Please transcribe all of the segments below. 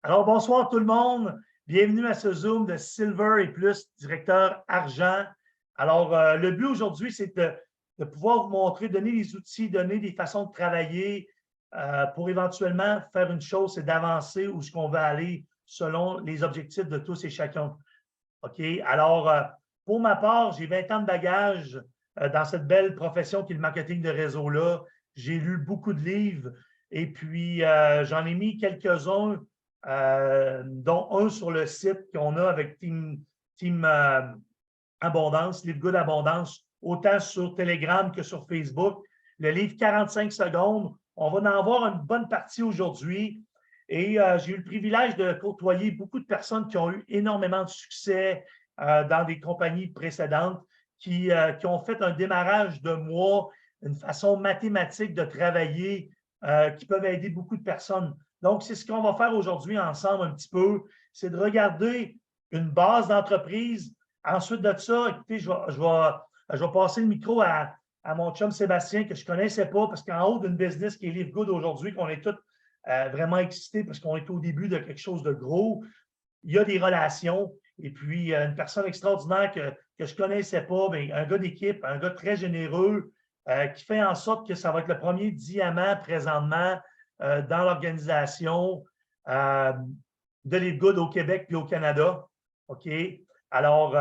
Alors, bonsoir tout le monde. Bienvenue à ce Zoom de Silver et Plus, directeur argent. Alors, le but aujourd'hui, c'est de pouvoir vous montrer, donner des outils, donner des façons de travailler pour éventuellement faire une chose, c'est d'avancer où ce qu'on veut aller selon les objectifs de tous et chacun. OK? Alors, pour ma part, j'ai 20 ans de bagage dans cette belle profession qui est le marketing de réseau-là. J'ai lu beaucoup de livres et puis j'en ai mis quelques-uns, dont un sur le site qu'on a avec Team Abondance, Live Good Abondance, autant sur Telegram que sur Facebook. Le livre 45 secondes, on va en avoir une bonne partie aujourd'hui. Et j'ai eu le privilège de côtoyer beaucoup de personnes qui ont eu énormément de succès dans des compagnies précédentes, qui ont fait un démarrage de mois, une façon mathématique de travailler qui peuvent aider beaucoup de personnes. Donc, c'est ce qu'on va faire aujourd'hui ensemble un petit peu, c'est de regarder une base d'entreprise. Ensuite de ça, écoutez, je vais passer le micro à mon chum Sébastien, que je ne connaissais pas, parce qu'en haut d'une business qui est Live Good aujourd'hui, qu'on est tous vraiment excités parce qu'on est au début de quelque chose de gros, il y a des relations. Et puis, une personne extraordinaire que je ne connaissais pas, bien, un gars d'équipe, un gars très généreux, qui fait en sorte que ça va être le premier diamant présentement dans l'organisation de Live Good au Québec et au Canada. OK? Alors,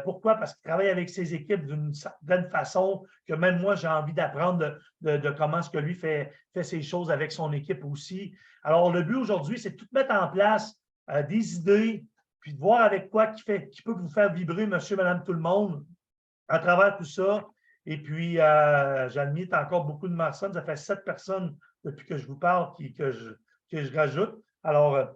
pourquoi? Parce qu'il travaille avec ses équipes d'une certaine façon que même moi, j'ai envie d'apprendre de comment est-ce que lui fait ses choses avec son équipe aussi. Alors, le but aujourd'hui, c'est de tout mettre en place, des idées, puis de voir avec quoi qui peut vous faire vibrer, monsieur, madame, tout le monde, à travers tout ça. Et puis, j'admire encore beaucoup de personnes. Ça fait 7 personnes depuis que je vous parle que je rajoute. Alors,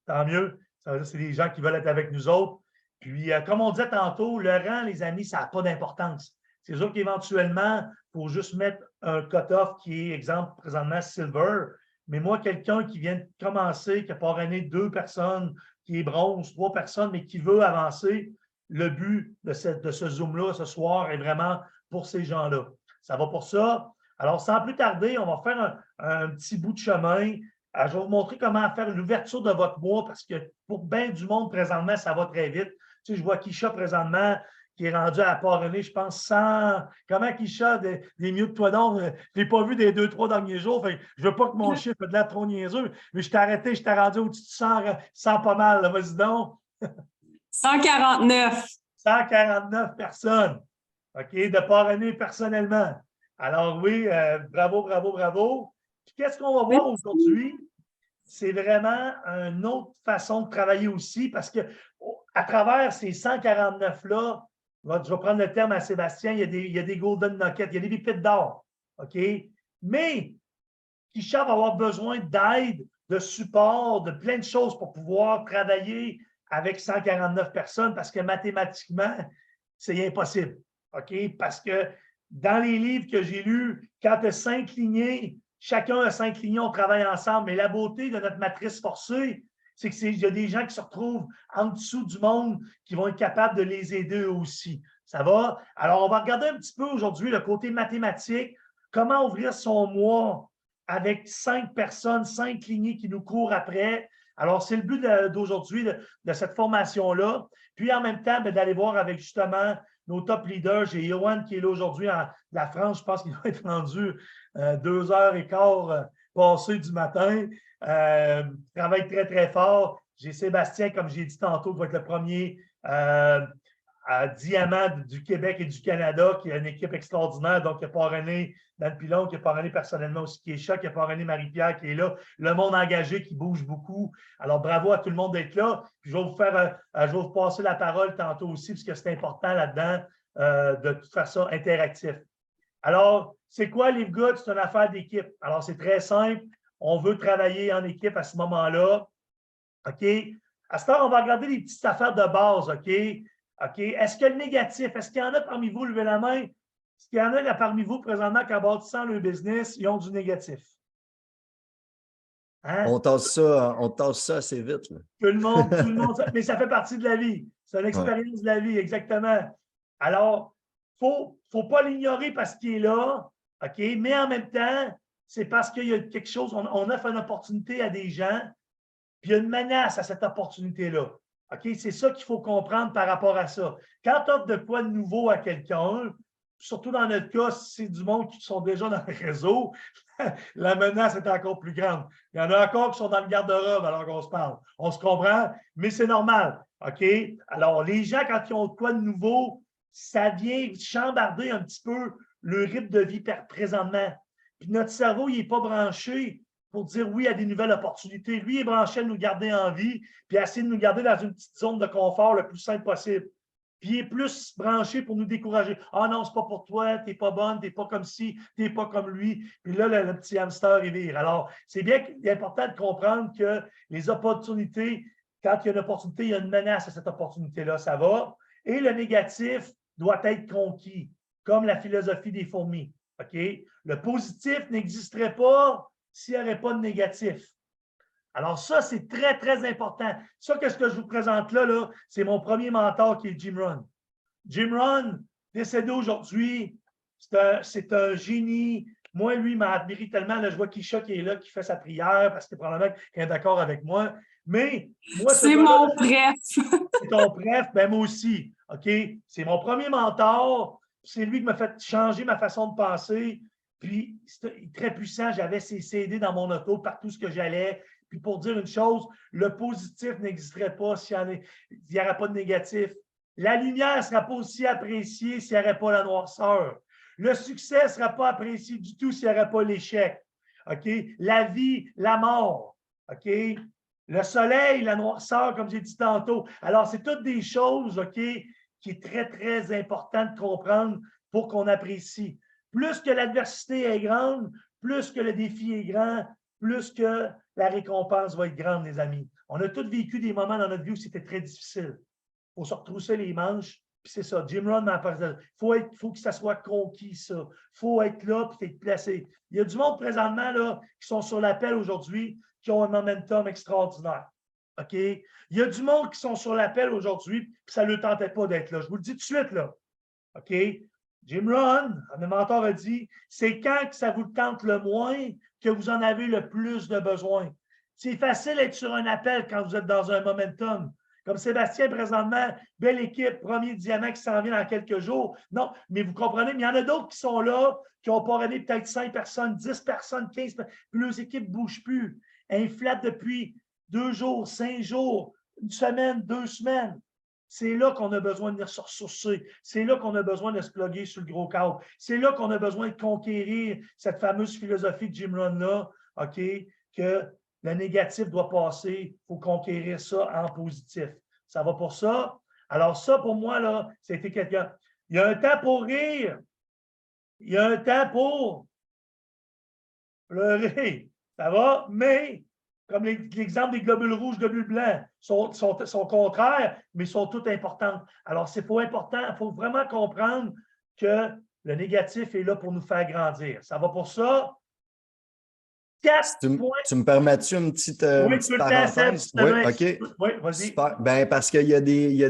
tant mieux. C'est des gens qui veulent être avec nous autres. Puis, comme on disait tantôt, le rang, les amis, ça n'a pas d'importance. C'est sûr qu'éventuellement, il faut juste mettre un cut-off qui est, exemple, présentement Silver. Mais moi, quelqu'un qui vient de commencer, qui a parrainé 2 personnes, qui est bronze, 3 personnes, mais qui veut avancer, le but de ce Zoom-là ce soir est vraiment pour ces gens-là. Ça va pour ça. Alors, sans plus tarder, on va faire un petit bout de chemin. Je vais vous montrer comment faire l'ouverture de votre mois parce que pour bien du monde, présentement, ça va très vite. Tu sais, je vois Kisha présentement qui est rendu à parrainer, je pense, 100. Comment Kisha, des mieux que toi donc? Je ne l'ai pas vu des 2-3 derniers jours. Fait, je ne veux pas que mon chiffre ait de l'air trop niaiseux, mais je t'ai arrêté, je t'ai rendu au-dessus de 100 pas mal. Vas-y donc. 149. 149 personnes, OK, de parrainer personnellement. Alors oui, bravo, bravo, bravo. Puis qu'est-ce qu'on va voir aujourd'hui? C'est vraiment une autre façon de travailler aussi parce que à travers ces 149-là, je vais prendre le terme à Sébastien, il y a des golden nuggets, il y a des pépites d'or, OK? Mais Kisha va avoir besoin d'aide, de support, de plein de choses pour pouvoir travailler avec 149 personnes parce que mathématiquement, c'est impossible. OK? Parce que dans les livres que j'ai lus, quand tu as 5 lignées, chacun a 5 lignées, on travaille ensemble. Mais la beauté de notre matrice forcée, c'est qu'il y a des gens qui se retrouvent en dessous du monde qui vont être capables de les aider eux aussi. Ça va? Alors, on va regarder un petit peu aujourd'hui le côté mathématique, comment ouvrir son mois avec 5 personnes, 5 lignées qui nous courent après. Alors, c'est le but d'aujourd'hui, de cette formation-là. Puis, en même temps, d'aller voir avec justement nos top leaders. J'ai Johan qui est là aujourd'hui en la France. Je pense qu'il doit être rendu 2h15 passées du matin. Travaille très, très fort. J'ai Sébastien, comme j'ai dit tantôt, qui va être le premier diamant du Québec et du Canada, qui a une équipe extraordinaire. Donc, il a parrainé Dan Pilon, qui a parrainé personnellement aussi Kécha, qui a parrainé Marie-Pierre, qui est là. Le monde engagé qui bouge beaucoup. Alors, bravo à tout le monde d'être là. Puis, je vais vous passer la parole tantôt aussi, parce que c'est important là-dedans de tout faire ça interactif. Alors, c'est quoi Live Good? C'est une affaire d'équipe. Alors, c'est très simple. On veut travailler en équipe à ce moment-là. OK? À ce temps, on va regarder les petites affaires de base. OK? OK? Est-ce que le négatif, est-ce qu'il y en a parmi vous, levez la main? Est-ce qu'il y en a parmi vous présentement qui bâtissant le business, ils ont du négatif? Hein? On tasse ça assez vite. Là. Tout le monde, mais ça fait partie de la vie. C'est une expérience de la vie, exactement. Alors, il ne faut pas l'ignorer parce qu'il est là, OK? Mais en même temps, c'est parce qu'il y a quelque chose, on offre une opportunité à des gens. puis il y a une menace à cette opportunité-là. OK? C'est ça qu'il faut comprendre par rapport à ça. Quand tu offres de quoi de nouveau à quelqu'un, surtout dans notre cas, si c'est du monde qui sont déjà dans le réseau, la menace est encore plus grande. Il y en a encore qui sont dans le garde-robe alors qu'on se parle. On se comprend, mais c'est normal. OK? Alors, les gens, quand ils ont de quoi de nouveau, ça vient chambarder un petit peu le rythme de vie présentement. Puis notre cerveau, il n'est pas branché pour dire oui à des nouvelles opportunités. Lui, il est branché à nous garder en vie, puis à essayer de nous garder dans une petite zone de confort le plus simple possible. Puis il est plus branché pour nous décourager. Ah non, c'est pas pour toi, t'es pas bonne, t'es pas comme ci, t'es pas comme lui. Puis là, le petit hamster, il vire. Alors, c'est bien important de comprendre que les opportunités, quand il y a une opportunité, il y a une menace à cette opportunité-là, ça va. Et le négatif doit être conquis, comme la philosophie des fourmis. OK? Le positif n'existerait pas s'il n'y avait pas de négatif. Alors ça, c'est très, très important. Ça, qu'est-ce que je vous présente là, c'est mon premier mentor qui est Jim Rohn. Jim Rohn, décédé aujourd'hui, c'est un génie. Moi, lui, il m'a admiré tellement. Là, je vois Kisha qui est là, qui fait sa prière parce que probablement qu'il est d'accord avec moi. Mais moi, c'est mon préf. C'est ton préf, ben moi aussi. OK? C'est mon premier mentor. C'est lui qui m'a fait changer ma façon de penser. Puis, c'est très puissant. J'avais ses CD dans mon auto partout ce que j'allais. Puis, pour dire une chose, le positif n'existerait pas s'il n'y aurait pas de négatif. La lumière ne sera pas aussi appréciée s'il n'y aurait pas la noirceur. Le succès ne sera pas apprécié du tout s'il n'y aurait pas l'échec. OK? La vie, la mort. OK? Le soleil, la noirceur, comme j'ai dit tantôt. Alors, c'est toutes des choses, OK, qui est très, très important de comprendre pour qu'on apprécie. Plus que l'adversité est grande, plus que le défi est grand, plus que la récompense va être grande, les amis. On a tous vécu des moments dans notre vie où c'était très difficile. Il faut se retrousser les manches, puis c'est ça. Jim Rohn m'a parlé. Il faut que ça soit conquis, ça. Il faut être là, puis être placé. Il y a du monde présentement là, qui sont sur l'appel aujourd'hui, qui ont un momentum extraordinaire. OK? Il y a du monde qui sont sur l'appel aujourd'hui, puis ça ne leur tentait pas d'être là. Je vous le dis tout de suite, là. OK? Jim Rohn, un mentor a dit, c'est quand que ça vous tente le moins que vous en avez le plus de besoin. C'est facile d'être sur un appel quand vous êtes dans un momentum. Comme Sébastien, présentement, belle équipe, premier diamant qui s'en vient dans quelques jours. Non, mais vous comprenez, mais il y en a d'autres qui sont là, qui ont parrainé peut-être 5 personnes, 10 personnes, 15 personnes, puis leurs équipes ne bougent plus. Inflatent depuis 2 jours, 5 jours, une semaine, 2 semaines. C'est là qu'on a besoin de venir se ressourcer. C'est là qu'on a besoin de se plugger sur le gros cadre. C'est là qu'on a besoin de conquérir cette fameuse philosophie de Jim Rohn-là, OK, que le négatif doit passer, il faut conquérir ça en positif. Ça va pour ça? Alors ça, pour moi, là, c'était quelqu'un. Il y a un temps pour rire. Il y a un temps pour pleurer. Ça va? Mais, comme l'exemple des globules rouges, globules blancs, sont contraires, mais sont toutes importantes. Alors, c'est pas important. Il faut vraiment comprendre que le négatif est là pour nous faire grandir. Ça va pour ça? 4 points. Tu me permets-tu une petite, parenthèse? Oui, OK. Oui, vas-y. Ben, parce qu'il y a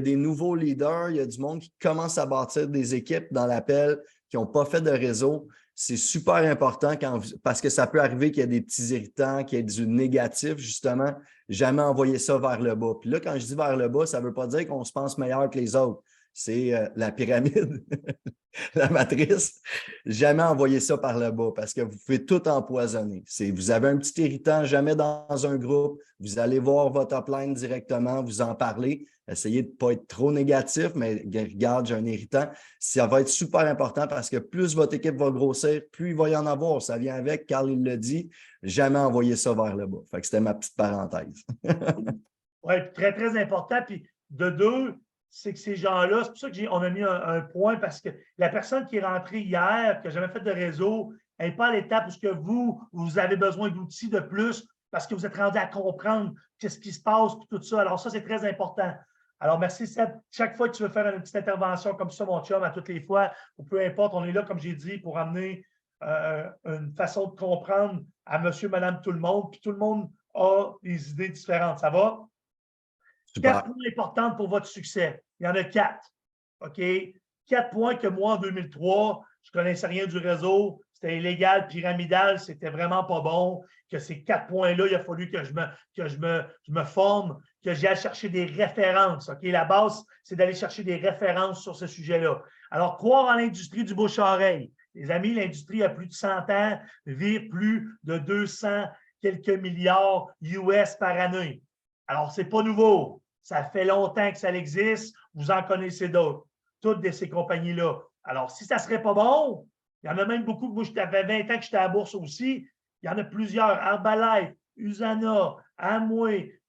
des nouveaux leaders, il y a du monde qui commence à bâtir des équipes dans l'appel qui n'ont pas fait de réseau. C'est super important parce que ça peut arriver qu'il y ait des petits irritants, qu'il y ait du négatif, justement. Jamais envoyer ça vers le bas. Puis là, quand je dis vers le bas, ça ne veut pas dire qu'on se pense meilleur que les autres. C'est la pyramide, la matrice. Jamais envoyer ça par le bas parce que vous pouvez tout empoisonner. Vous avez un petit irritant, jamais dans un groupe. Vous allez voir votre upline directement, vous en parler. Essayez de ne pas être trop négatif, mais regarde, j'ai un irritant. Ça va être super important parce que plus votre équipe va grossir, plus il va y en avoir. Ça vient avec, Carl il le dit, jamais envoyer ça vers le bas. Fait que c'était ma petite parenthèse. Oui, très, très important. Puis de deux, c'est que ces gens-là, c'est pour ça qu'on a mis un point parce que la personne qui est rentrée hier, qui n'a jamais fait de réseau, n'est pas à l'étape où vous avez besoin d'outils de plus parce que vous êtes rendu à comprendre qu'est-ce qui se passe et tout ça. Alors ça, c'est très important. Alors merci Seb. Chaque fois que tu veux faire une petite intervention comme ça, mon chum, à toutes les fois, ou peu importe, on est là, comme j'ai dit, pour amener une façon de comprendre à monsieur, madame, tout le monde, puis tout le monde a des idées différentes. Ça va? Super. 4 points importants pour votre succès. Il y en a 4. OK? 4 points que moi, en 2003, je ne connaissais rien du réseau. c'était illégal, pyramidal, c'était vraiment pas bon, que ces 4 points-là, il a fallu que je me forme, que j'aille chercher des références. OK? La base, c'est d'aller chercher des références sur ce sujet-là. Alors, croire en l'industrie du bouche-à-oreille. Les amis, l'industrie a plus de 100 ans, vire plus de 200 quelques milliards US par année. Alors, ce n'est pas nouveau. Ça fait longtemps que ça existe. Vous en connaissez d'autres. Toutes de ces compagnies-là. Alors, si ça ne serait pas bon, il y en a même beaucoup. Moi, ça fait 20 ans que j'étais à la bourse aussi. Il y en a plusieurs. Herbalife, Usana, Amway,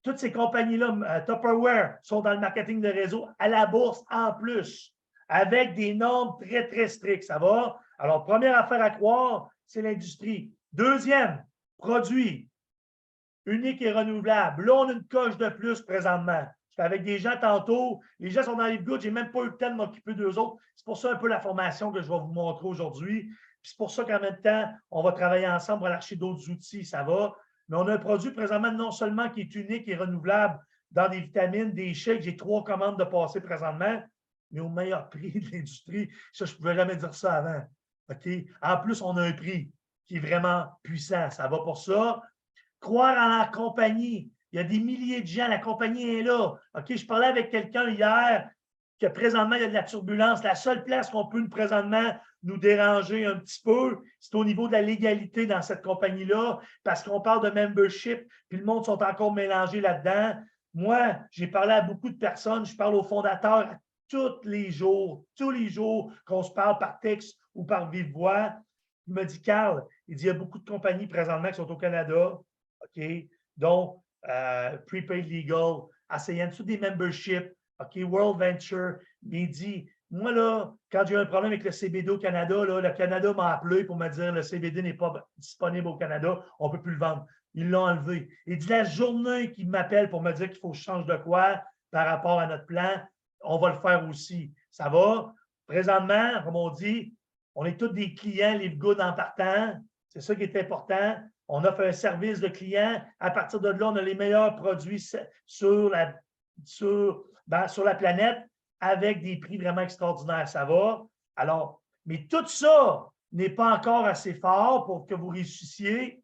toutes ces compagnies-là, Tupperware, sont dans le marketing de réseau à la bourse en plus, avec des normes très, très strictes. Ça va? Alors, première affaire à croire, c'est l'industrie. Deuxième, produit unique et renouvelable. Là, on a une coche de plus présentement. J'étais avec des gens tantôt. Les gens sont dans les goods. Je n'ai même pas eu le temps de m'occuper d'eux autres. C'est pour ça un peu la formation que je vais vous montrer aujourd'hui. C'est pour ça qu'en même temps, on va travailler ensemble pour aller acheter d'autres outils. Ça va? Mais on a un produit présentement non seulement qui est unique et renouvelable dans des vitamines, des shakes. J'ai 3 commandes de passer présentement, mais au meilleur prix de l'industrie. Ça, je ne pouvais jamais dire ça avant. OK? En plus, on a un prix qui est vraiment puissant. Ça va pour ça. Croire en la compagnie. Il y a des milliers de gens, la compagnie est là. OK, je parlais avec quelqu'un hier que présentement, il y a de la turbulence. La seule place qu'on peut présentement nous déranger un petit peu, c'est au niveau de la légalité dans cette compagnie-là, parce qu'on parle de membership, puis le monde sont encore mélangés là-dedans. Moi, j'ai parlé à beaucoup de personnes, je parle aux fondateurs tous les jours qu'on se parle par texte ou par vive voix. Il me dit, Carl, il dit, il y a beaucoup de compagnies présentement qui sont au Canada, OK, dont Prepaid Legal, ASEAN, tous des memberships, OK, World Venture. Il dit, moi, là, quand j'ai eu un problème avec le CBD au Canada, là, le Canada m'a appelé pour me dire le CBD n'est pas disponible au Canada, on ne peut plus le vendre. Ils l'ont enlevé. Il dit, la journée qu'il m'appelle pour me dire qu'il faut que je change de quoi par rapport à notre plan, on va le faire aussi. Ça va? Présentement, comme on dit, on est tous des clients, les good en partant. C'est ça qui est important. On offre un service de client. À partir de là, on a les meilleurs produits sur la planète avec des prix vraiment extraordinaires. Ça va? Alors, mais tout ça n'est pas encore assez fort pour que vous réussissiez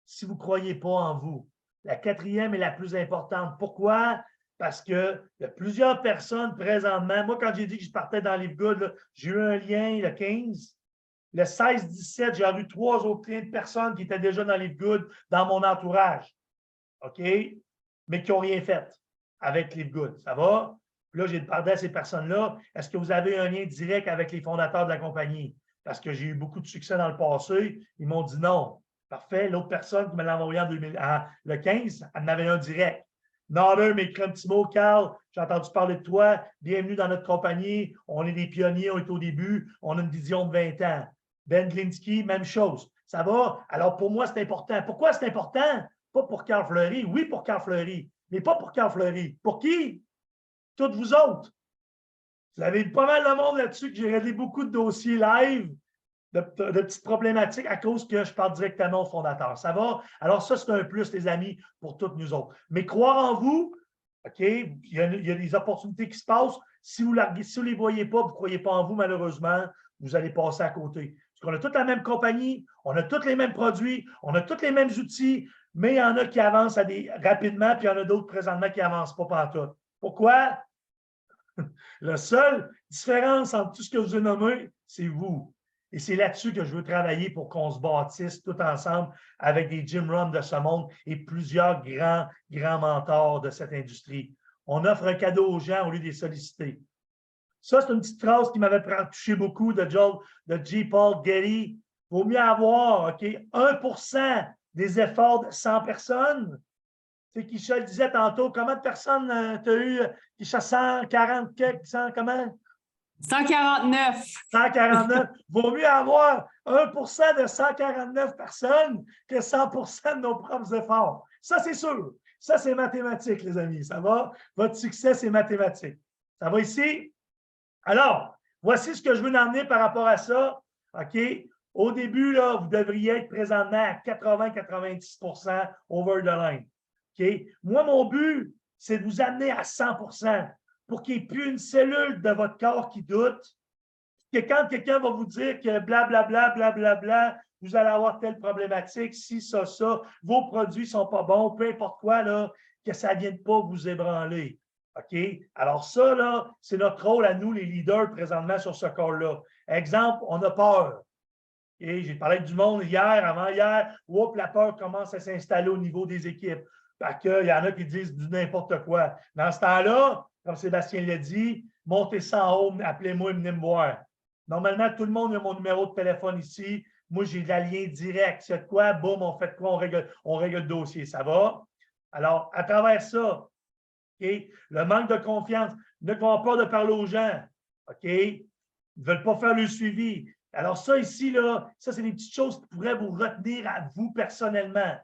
si vous ne croyez pas en vous. La 4e est la plus importante. Pourquoi? Parce qu'il y a plusieurs personnes présentement. Moi, quand j'ai dit que je partais dans les goods, j'ai eu un lien le 15. Le 16-17, j'ai eu 3 autres clients de personnes qui étaient déjà dans les goods dans mon entourage. OK? Mais qui n'ont rien fait avec les goods. Ça va? Puis là, j'ai demandé à ces personnes-là, est-ce que vous avez un lien direct avec les fondateurs de la compagnie? Parce que j'ai eu beaucoup de succès dans le passé. Ils m'ont dit non. Parfait. L'autre personne qui me l'a envoyé le 15, elle en avait un direct. Nader m'écrit un petit mot, Carl, j'ai entendu parler de toi. Bienvenue dans notre compagnie. On est des pionniers, on est au début. On a une vision de 20 ans. Ben Glinsky, même chose. Ça va? Alors, pour moi, c'est important. Pourquoi c'est important? Pas pour Carl Fleury. Oui, pour Carl Fleury, mais pas pour Carl Fleury. Pour qui? Toutes vous autres. Vous avez pas mal de monde là-dessus que j'ai réglé beaucoup de dossiers live, de petites problématiques à cause que je parle directement au fondateur. Ça va? Alors, ça, c'est un plus, les amis, pour toutes nous autres. Mais croire en vous, OK, il y a des opportunités qui se passent. Si vous ne les voyez pas, vous ne croyez pas en vous, malheureusement, vous allez passer à côté. Parce qu'on a toute la même compagnie, on a tous les mêmes produits, on a tous les mêmes outils, mais il y en a qui avancent rapidement, puis il y en a d'autres présentement qui n'avancent pas pantoute. Pourquoi? La seule différence entre tout ce que je vous ai nommé, c'est vous. Et c'est là-dessus que je veux travailler pour qu'on se bâtisse tout ensemble avec des Jim Rohn de ce monde et plusieurs grands mentors de cette industrie. On offre un cadeau aux gens au lieu de les solliciter. Ça, c'est une petite phrase qui m'avait touché beaucoup de J. Paul Getty. Il vaut mieux avoir 1% des efforts de 100 personnes. C'est qui je le disais tantôt, combien de personnes tu as eu? Qui 140 comment? 149. 149. Vaut mieux avoir 1% de 149 personnes que 100% de nos propres efforts. Ça, c'est sûr. Ça, c'est mathématique, les amis. Ça va? Votre succès, c'est mathématique. Ça va ici? Alors, voici ce que je veux en amener par rapport à ça. OK? Au début, là, vous devriez être présentement à 80-90% over the line. OK? Moi, mon but, c'est de vous amener à 100% pour qu'il n'y ait plus une cellule de votre corps qui doute. que quand quelqu'un va vous dire que blablabla, blablabla, vous allez avoir telle problématique, si, ça, vos produits ne sont pas bons, peu importe quoi, là, que ça ne vienne pas vous ébranler. OK? Alors, ça, là, c'est notre rôle à nous, les leaders, présentement sur ce call-là. Exemple, on a peur. Okay? J'ai parlé du monde hier, avant-hier. Oups, la peur commence à s'installer au niveau des équipes. Parce qu'il y en a qui disent du n'importe quoi. Dans ce temps-là, comme Sébastien l'a dit, montez ça en haut, appelez-moi et venez me voir. Normalement, tout le monde a mon numéro de téléphone ici. Moi, j'ai de la lien direct. C'est quoi? Boum, on fait quoi? On règle le dossier. Ça va? Alors, à travers ça, okay, le manque de confiance, ne ont peur de parler aux gens. OK? Ils ne veulent pas faire le suivi. Alors, ça ici, là, ça, c'est des petites choses qui pourraient vous retenir à vous personnellement.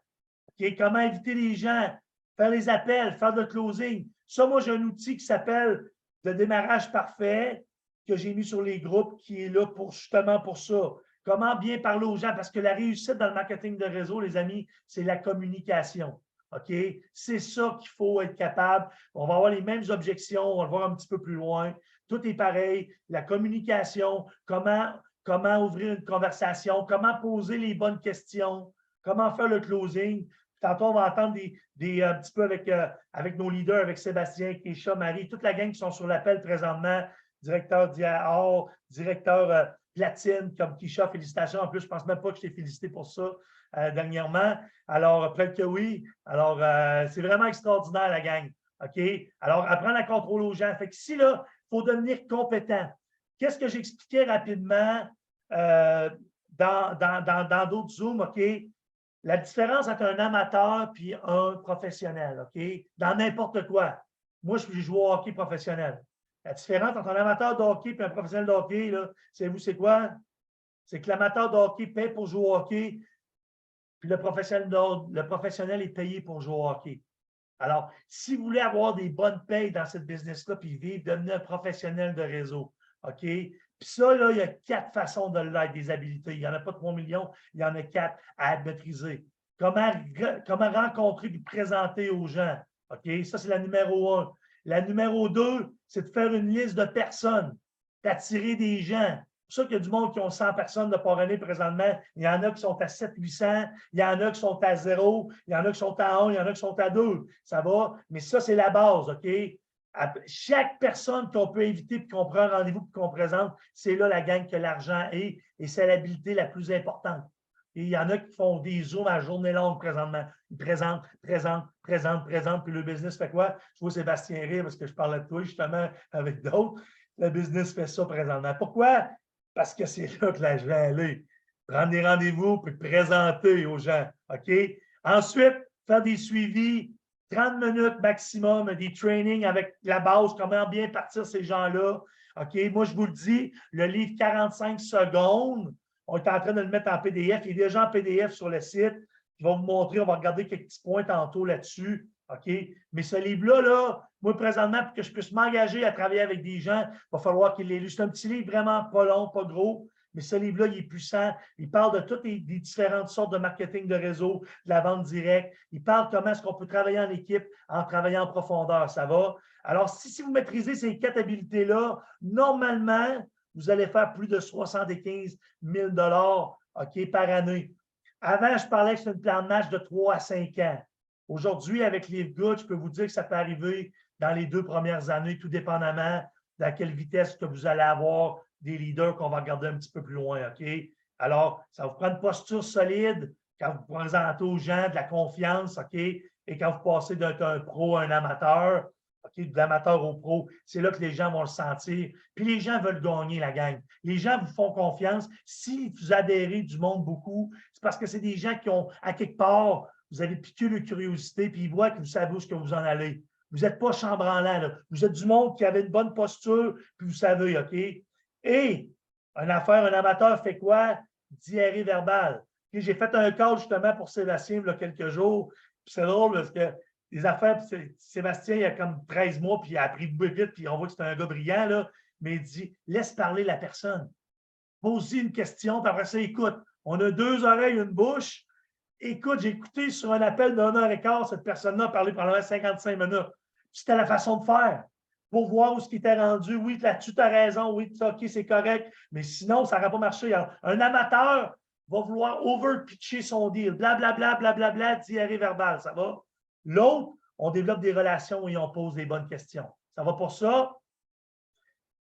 Okay? Comment inviter les gens, faire les appels, faire le closing. Ça, moi, j'ai un outil qui s'appelle le démarrage parfait que j'ai mis sur les groupes qui est là pour justement pour ça. Comment bien parler aux gens? Parce que la réussite dans le marketing de réseau, les amis, c'est la communication. OK? C'est ça qu'il faut être capable. On va avoir les mêmes objections, on va le voir un petit peu plus loin. Tout est pareil. La communication, comment ouvrir une conversation, comment poser les bonnes questions, comment faire le closing. Tantôt, on va entendre un petit peu avec nos leaders, avec Sébastien, Keisha, Marie, toute la gang qui sont sur l'appel présentement, directeur d'IAR, directeur platine, comme Keisha, félicitations. En plus, je ne pense même pas que je t'ai félicité pour ça dernièrement. Alors, peut-être que oui. Alors, c'est vraiment extraordinaire, la gang. OK? Alors, apprendre à contrôler aux gens. Fait que ici, là, il faut devenir compétent. Qu'est-ce que j'expliquais rapidement dans d'autres Zooms, OK? La différence entre un amateur et un professionnel, OK? Dans n'importe quoi. Moi, je joue au hockey professionnel. La différence entre un amateur de hockey et un professionnel de hockey, c'est quoi? C'est que l'amateur de hockey paie pour jouer au hockey, puis le professionnel est payé pour jouer au hockey. Alors, si vous voulez avoir des bonnes payes dans cette business-là, puis vivre, devenez un professionnel de réseau. OK? Puis ça, là, il y a 4 façons de l'être, des habilités. Il n'y en a pas 3 millions, il y en a 4 à maîtriser. Comment rencontrer et présenter aux gens. OK? Ça, c'est la numéro 1. La numéro 2, c'est de faire une liste de personnes, d'attirer des gens. C'est pour ça qu'il y a du monde qui ont 100 personnes de parrainés présentement. Il y en a qui sont à 700-800, il y en a qui sont à 0, il y en a qui sont à 1, il y en a qui sont à 2. Ça va? Mais ça, c'est la base, OK? Chaque personne qu'on peut inviter et qu'on prend un rendez-vous et qu'on présente, c'est là la gang que l'argent est et c'est l'habilité la plus importante. Et il y en a qui font des zooms à journée longue présentement. Ils présentent, puis le business fait quoi? Je vois Sébastien rire parce que je parlais de toi justement avec d'autres. Le business fait ça présentement. Pourquoi? Parce que c'est là que l'argent est. Prendre des rendez-vous puis présenter aux gens. OK? Ensuite, faire des suivis, 30 minutes maximum, des trainings avec la base, comment bien partir ces gens-là. OK? Moi, je vous le dis, le livre 45 secondes, on est en train de le mettre en PDF. Il est déjà en PDF sur le site. Je vais vous montrer, on va regarder quelques petits points tantôt là-dessus. OK? Mais ce livre-là, là, moi, présentement, pour que je puisse m'engager à travailler avec des gens, il va falloir qu'il l'ait lu. C'est un petit livre vraiment pas long, pas gros, mais ce livre-là, il est puissant. Il parle de toutes les différentes sortes de marketing de réseau, de la vente directe. Il parle comment est-ce qu'on peut travailler en équipe en travaillant en profondeur. Ça va? Alors, si vous maîtrisez ces 4 habilités-là, normalement, vous allez faire plus de 75 000 OK, par année. Avant, je parlais que c'est un plan de match de 3 à 5 ans. Aujourd'hui, avec Live Good, je peux vous dire que ça peut arriver dans les 2 premières années, tout dépendamment à quelle vitesse que vous allez avoir des leaders qu'on va regarder un petit peu plus loin. OK? Alors, ça vous prend une posture solide quand vous présentez aux gens de la confiance, OK? Et quand vous passez d'un pro à un amateur, OK, de l'amateur au pro, c'est là que les gens vont le sentir. Puis les gens veulent gagner la gang. Les gens vous font confiance. Si vous adhérez du monde beaucoup, c'est parce que c'est des gens qui ont, à quelque part, vous avez piqué de curiosité, puis ils voient que vous savez où ce que vous en allez. Vous n'êtes pas chambranlant, là. Vous êtes du monde qui avait une bonne posture, puis vous savez, OK? Et une affaire, un amateur fait quoi? Diarrhée verbale. J'ai fait un call justement pour Sébastien il y a quelques jours. C'est drôle parce que les affaires, Sébastien, il y a comme 13 mois, puis il a appris vite, puis on voit que c'est un gars brillant, là, mais il dit laisse parler la personne. Pose-lui une question, puis après ça, écoute. On a 2 oreilles, une bouche. Écoute, j'ai écouté sur un appel d'1 heure et quart, cette personne-là a parlé pendant 55 minutes. C'était la façon de faire. pour voir où ce qui était rendu. Oui, là-dessus, tu as raison. Oui, OK, c'est correct. Mais sinon, ça n'aurait pas marché. Un amateur va vouloir over-pitcher son deal. Blablabla, blablabla, diarrhée verbale. Ça va? L'autre, on développe des relations et on pose des bonnes questions. Ça va pour ça?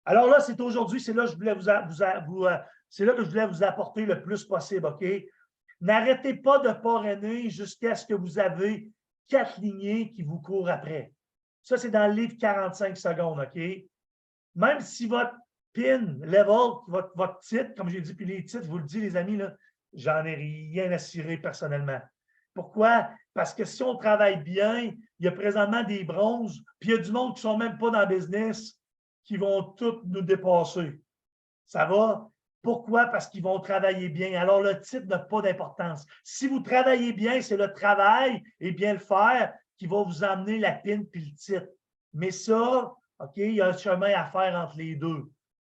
Alors là, c'est aujourd'hui, c'est là que je voulais c'est là que je voulais vous apporter le plus possible, OK? N'arrêtez pas de parrainer jusqu'à ce que vous avez 4 lignées qui vous courent après. Ça, c'est dans le livre 45 secondes, OK? Même si votre pin, level, votre titre, comme j'ai dit, puis les titres, je vous le dis, les amis, là, j'en ai rien à cirer personnellement. Pourquoi? Parce que si on travaille bien, il y a présentement des bronzes, puis il y a du monde qui ne sont même pas dans le business, qui vont tous nous dépasser. Ça va? Pourquoi? Parce qu'ils vont travailler bien. Alors, le titre n'a pas d'importance. Si vous travaillez bien, c'est le travail et bien le faire qui va vous amener la pin puis le titre. Mais ça, OK, il y a un chemin à faire entre les deux.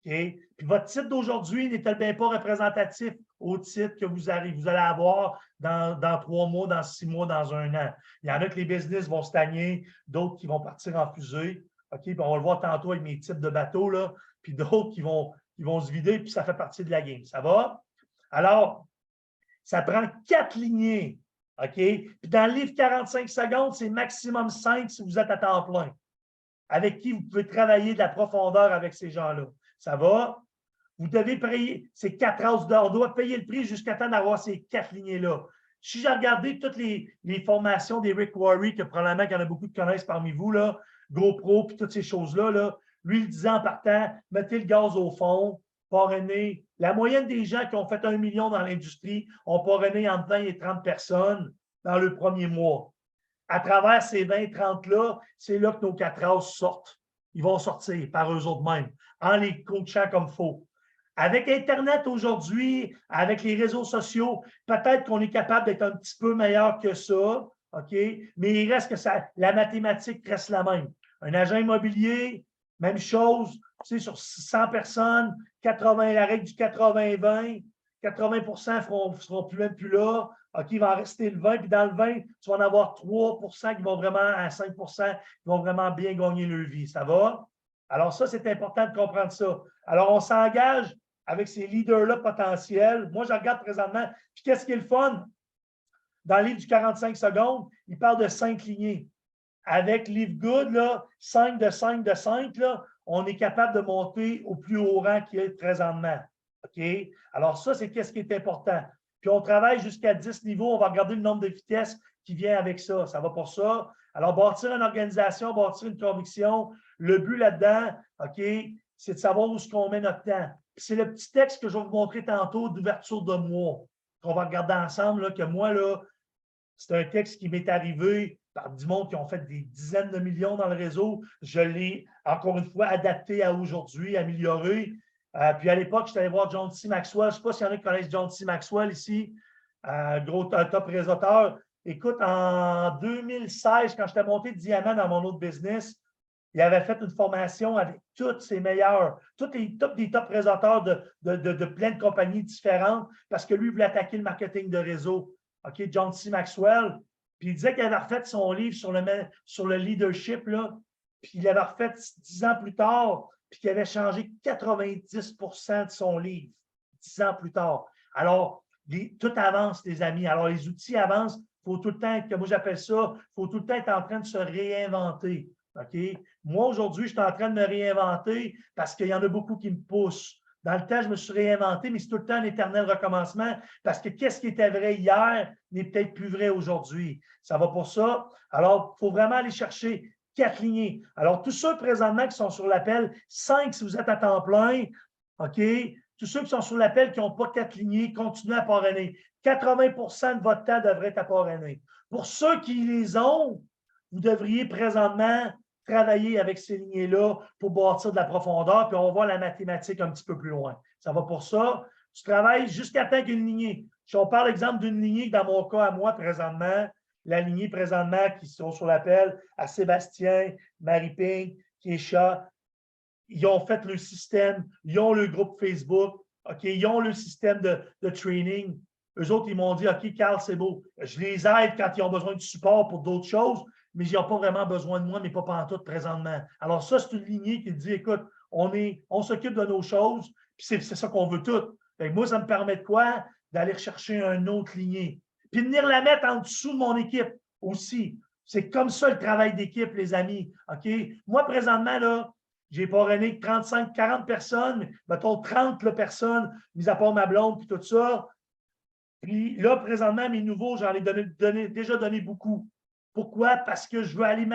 OK? Puis votre titre d'aujourd'hui n'est bien pas représentatif au titre que vous allez avoir dans 3 mois, dans 6 mois, dans 1 an. Il y en a que les business vont stagner, d'autres qui vont partir en fusée. OK? Puis on va le voir tantôt avec mes types de bateaux, là, puis d'autres qui vont se vider, puis ça fait partie de la game. Ça va? Alors, ça prend 4 lignées. OK? Puis dans le livre 45 secondes, c'est maximum 5 si vous êtes à temps plein. Avec qui vous pouvez travailler de la profondeur avec ces gens-là. Ça va? Vous devez payer ces 4 houses d'or. On doit payer le prix jusqu'à temps d'avoir ces 4 lignées-là. Si j'ai regardé toutes les formations des Rick Warry, que probablement qu'il y en a beaucoup qui connaissent parmi vous, là, GoPro, puis toutes ces choses-là, là, lui, il disait en partant, mettez le gaz au fond, parrainer. La moyenne des gens qui ont fait 1 million dans l'industrie ont parrainé entre 20 et 30 personnes dans le premier mois. À travers ces 20-30-là, c'est là que nos 4 houses sortent. Ils vont sortir par eux autres mêmes, en les coachant comme il faut. Avec Internet aujourd'hui, avec les réseaux sociaux, peut-être qu'on est capable d'être un petit peu meilleur que ça, OK? Mais il reste que la mathématique reste la même. Un agent immobilier, même chose, tu sais, sur 100 personnes, 80, la règle du 80-20, 80 ne seront même plus là. OK, il va en rester le 20, puis dans le 20, tu vas en avoir 3 qui vont vraiment, à 5 qui vont vraiment bien gagner leur vie. Ça va? Alors, ça, c'est important de comprendre ça. Alors, on s'engage avec ces leaders-là potentiels. Moi, je regarde présentement. Puis, qu'est-ce qui est le fun? Dans le livre du 45 secondes, il parle de 5 lignées. Avec Live Good, là, 5 de 5 de 5, là, on est capable de monter au plus haut rang qu'il est présentement. OK? Alors, ça, c'est qu'est-ce qui est important. Puis, on travaille jusqu'à 10 niveaux. On va regarder le nombre de vitesses qui vient avec ça. Ça va pour ça. Alors, bâtir une organisation, bâtir une conviction. Le but là-dedans, OK, c'est de savoir où est-ce qu'on met notre temps. C'est le petit texte que je vais vous montrer tantôt d'ouverture de mois qu'on va regarder ensemble, là, que moi, là, c'est un texte qui m'est arrivé par du monde qui ont fait des dizaines de millions dans le réseau. Je l'ai, encore une fois, adapté à aujourd'hui, amélioré. Puis à l'époque, j'étais allé voir John C. Maxwell. Je ne sais pas s'il y en a qui connaissent John C. Maxwell ici, gros top réseauteur. Écoute, en 2016, quand j'étais monté de diamant dans mon autre business, il avait fait une formation avec tous ses meilleurs, tous des top réseauteurs de plein de compagnies différentes parce que lui, il voulait attaquer le marketing de réseau. OK, John C. Maxwell. Puis il disait qu'il avait refait son livre sur le leadership, là, puis il l'avait refait 10 ans plus tard, puis qu'il avait changé 90 de son livre 10 ans plus tard. Alors, tout avance, les amis. Alors, les outils avancent. Il faut tout le temps, comme moi j'appelle ça, il faut tout le temps être en train de se réinventer. OK? Moi, aujourd'hui, je suis en train de me réinventer parce qu'il y en a beaucoup qui me poussent. Dans le temps, je me suis réinventé, mais c'est tout le temps un éternel recommencement parce que qu'est-ce qui était vrai hier n'est peut-être plus vrai aujourd'hui. Ça va pour ça. Alors, il faut vraiment aller chercher 4 lignées. Alors, tous ceux présentement qui sont sur l'appel, 5 si vous êtes à temps plein, OK? Tous ceux qui sont sur l'appel qui n'ont pas 4 lignées, continuez à parrainer. 80 de votre temps devrait être à parrainer. Pour ceux qui les ont, vous devriez présentement travailler avec ces lignées-là pour bâtir de la profondeur, puis on va voir la mathématique un petit peu plus loin. Ça va pour ça. Tu travailles jusqu'à temps qu'une lignée. Si on parle, exemple, d'une lignée, dans mon cas, à moi, présentement, la lignée présentement qui sont sur l'appel à Sébastien, Marie-Ping, Kécha, ils ont fait le système, ils ont le groupe Facebook, OK, ils ont le système de training. Eux autres, ils m'ont dit, OK, Carl, c'est beau. Je les aide quand ils ont besoin de support pour d'autres choses, mais ils n'ont pas vraiment besoin de moi, mais pas pantoute présentement. Alors ça, c'est une lignée qui dit, écoute, on s'occupe de nos choses, puis c'est ça qu'on veut tout. Fait que moi, ça me permet de quoi? D'aller rechercher une autre lignée. Puis de venir la mettre en dessous de mon équipe aussi. C'est comme ça le travail d'équipe, les amis. OK? Moi, présentement, là, j'ai parrainé 35, 40 personnes, mettons 30 là, personnes, mis à part ma blonde et tout ça. Puis là, présentement, mes nouveaux, j'en ai déjà donné beaucoup. Pourquoi? Parce que je veux aller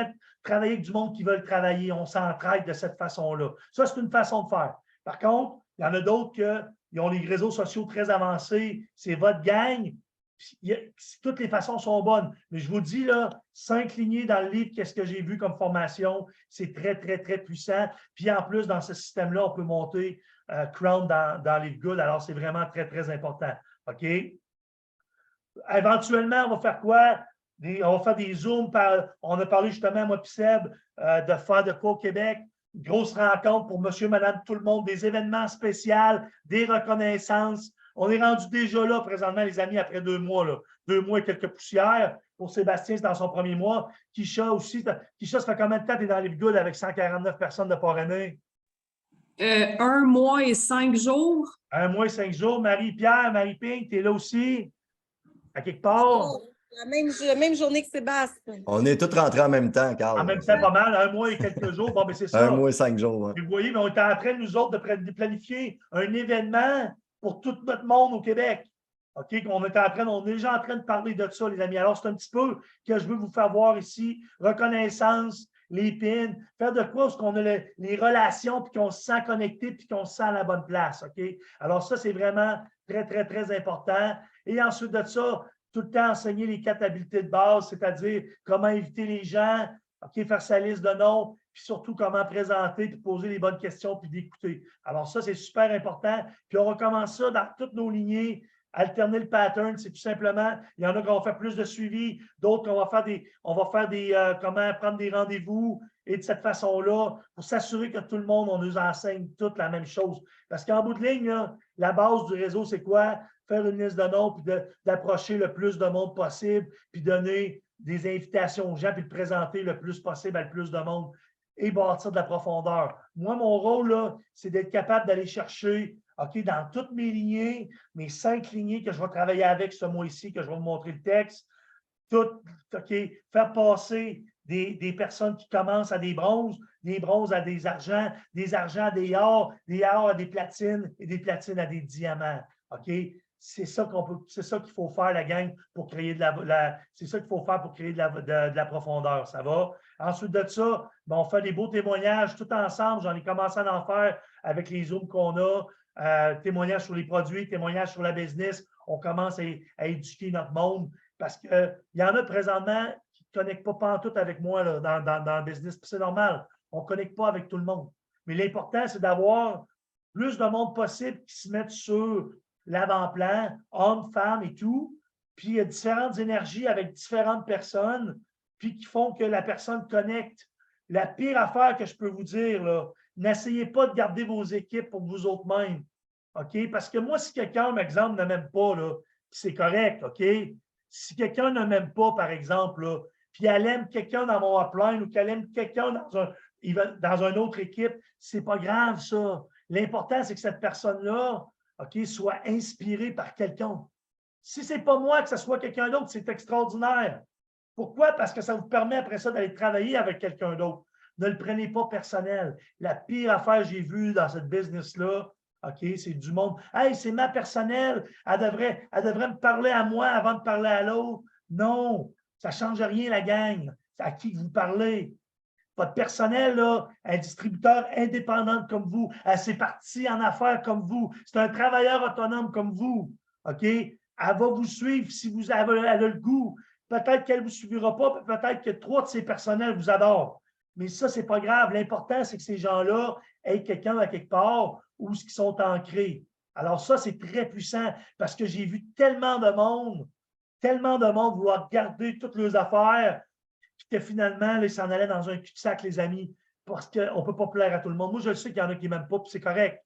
travailler avec du monde qui veulent travailler. On s'entraide de cette façon-là. Ça, c'est une façon de faire. Par contre, il y en a d'autres qui ont les réseaux sociaux très avancés. C'est votre gang. Toutes les façons sont bonnes. Mais je vous dis, là, 5 lignées dans le livre, qu'est-ce que j'ai vu comme formation? C'est très, très, très puissant. Puis en plus, dans ce système-là, on peut monter Crown dans Live Good. Alors, c'est vraiment très, très important. OK? Éventuellement, on va faire quoi? On va faire des Zooms. On a parlé justement, moi et Seb, de faire de quoi au Québec? Une grosse rencontre pour monsieur, madame, tout le monde, des événements spéciaux, des reconnaissances. On est rendu déjà là présentement, les amis, après 2 mois. Là. 2 mois et quelques poussières. Pour Sébastien, c'est dans son premier mois. Kisha aussi. Kisha, ça fait combien de temps que tu es dans les Good avec 149 personnes de parrainés? 1 mois et 5 jours. 1 mois et 5 jours. Marie-Pierre, Marie-Pink, tu es là aussi? À quelque part? La même journée que Sébastien. On est tous rentrés en même temps, Carl. En même temps, pas mal, 1 mois et quelques jours. Bon, mais c'est ça. 1 mois et 5 jours. Hein. Vous voyez, mais on est en train, nous autres, de planifier un événement pour tout notre monde au Québec. OK? On est déjà en train de parler de ça, les amis. Alors, c'est un petit peu que je veux vous faire voir ici. Reconnaissance, les pins, faire de quoi? Parce qu'on a les relations, puis qu'on se sent connecté, puis qu'on se sent à la bonne place. OK? Alors, ça, c'est vraiment très, très, très important. Et ensuite de ça, tout le temps enseigner les 4 habiletés de base, c'est-à-dire comment inviter les gens, OK, faire sa liste de noms, puis surtout comment présenter, puis poser les bonnes questions, puis d'écouter. Alors ça, c'est super important. Puis on recommence ça dans toutes nos lignées. Alterner le pattern, c'est tout simplement, il y en a qui vont faire plus de suivi, d'autres qu'on va faire comment prendre des rendez-vous, et de cette façon-là, pour s'assurer que tout le monde, on nous enseigne toute la même chose. Parce qu'en bout de ligne, là, la base du réseau, c'est quoi? Faire une liste de noms, puis d'approcher le plus de monde possible, puis donner des invitations aux gens, puis de présenter le plus possible à le plus de monde et bâtir de la profondeur. Moi, mon rôle, là, c'est d'être capable d'aller chercher, OK, dans toutes mes lignées, mes 5 lignées que je vais travailler avec ce mois-ci, que je vais vous montrer le texte, tout, OK, faire passer des personnes qui commencent à des bronzes à des argents à des or à des platines et des platines à des diamants. OK? C'est ça qu'il faut faire, la gang, pour créer c'est ça qu'il faut faire pour créer de la profondeur. Ça va? Ensuite de ça, on fait des beaux témoignages tout ensemble. J'en ai commencé à en faire avec les Zooms qu'on a. Témoignages sur les produits, témoignages sur la business. On commence à éduquer notre monde parce qu'il y en a présentement qui ne connectent pas pantoute avec moi là, dans le business. C'est normal. On ne connecte pas avec tout le monde. Mais l'important, c'est d'avoir plus de monde possible qui se mettent sur l'avant-plan, hommes, femmes et tout. Puis il y a différentes énergies avec différentes personnes, puis qui font que la personne connecte. La pire affaire que je peux vous dire, là, n'essayez pas de garder vos équipes pour vous autres-mêmes. OK? Parce que moi, si quelqu'un, par exemple, ne m'aime pas, là, c'est correct, OK? Si quelqu'un ne m'aime pas, par exemple, là, puis elle aime quelqu'un dans mon upline ou qu'elle aime quelqu'un dans une autre équipe, c'est pas grave, ça. L'important, c'est que cette personne-là, OK, soit inspirée par quelqu'un. Si ce n'est pas moi, que ce soit quelqu'un d'autre, c'est extraordinaire. Pourquoi? Parce que ça vous permet après ça d'aller travailler avec quelqu'un d'autre. Ne le prenez pas personnel. La pire affaire que j'ai vue dans cette business-là, OK, c'est du monde. Hey, c'est ma personnelle. Elle devrait me parler à moi avant de parler à l'autre. Non, ça ne change rien, la gang. C'est à qui vous parlez. Votre personnel, là, un distributeur indépendant comme vous, elle s'est partie en affaires comme vous. C'est un travailleur autonome comme vous. OK? Elle va vous suivre si elle a le goût. Peut-être qu'elle ne vous suivra pas, peut-être que 3 de ses personnels vous adorent. Mais ça, ce n'est pas grave. L'important, c'est que ces gens-là aient quelqu'un à quelque part où ils sont ancrés. Alors ça, c'est très puissant parce que j'ai vu tellement de monde vouloir garder toutes leurs affaires, puis que finalement, ils s'en allaient dans un cul-de-sac, les amis, parce qu'on ne peut pas plaire à tout le monde. Moi, je sais qu'il y en a qui ne m'aiment pas, puis c'est correct.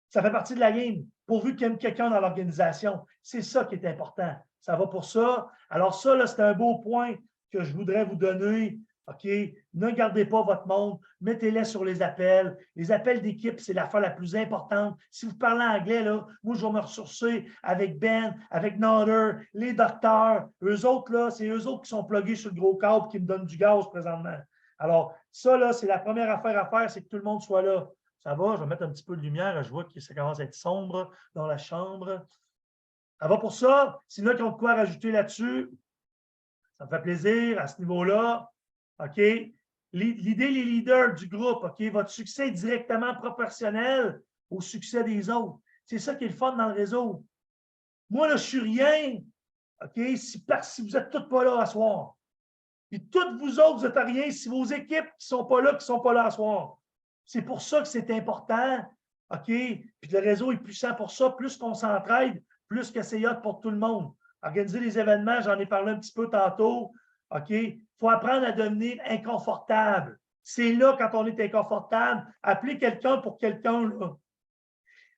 Ça fait partie de la game, pourvu qu'il y ait quelqu'un dans l'organisation. C'est ça qui est important. Ça va pour ça. Alors ça, là, c'est un beau point que je voudrais vous donner OK? Ne gardez pas votre monde, mettez-les sur les appels. Les appels d'équipe, c'est l'affaire la plus importante. Si vous parlez anglais, là, moi, je vais me ressourcer avec Ben, avec Nader, les docteurs. Eux autres, là, c'est eux autres qui sont plugués sur le gros câble qui me donnent du gaz présentement. Alors, ça, là, c'est la première affaire à faire, c'est que tout le monde soit là. Ça va, je vais mettre un petit peu de lumière. Je vois que ça commence à être sombre dans la chambre. Ça va pour ça? S'il y en a qui ont de quoi rajouter là-dessus, ça me fait plaisir à ce niveau-là. OK? L'idée, les leaders du groupe, OK? Votre succès est directement proportionnel au succès des autres. C'est ça qui est le fun dans le réseau. Moi, là, je suis rien. OK? Si vous n'êtes tous pas là à soir. Puis toutes vous autres, vous n'êtes rien si vos équipes qui ne sont pas là à soir. C'est pour ça que c'est important. OK? Puis le réseau est puissant pour ça. Plus qu'on s'entraide, plus que c'est hot pour tout le monde. Organiser les événements, j'en ai parlé un petit peu tantôt. OK? Il faut apprendre à devenir inconfortable. C'est là, quand on est inconfortable, appeler quelqu'un pour quelqu'un, là.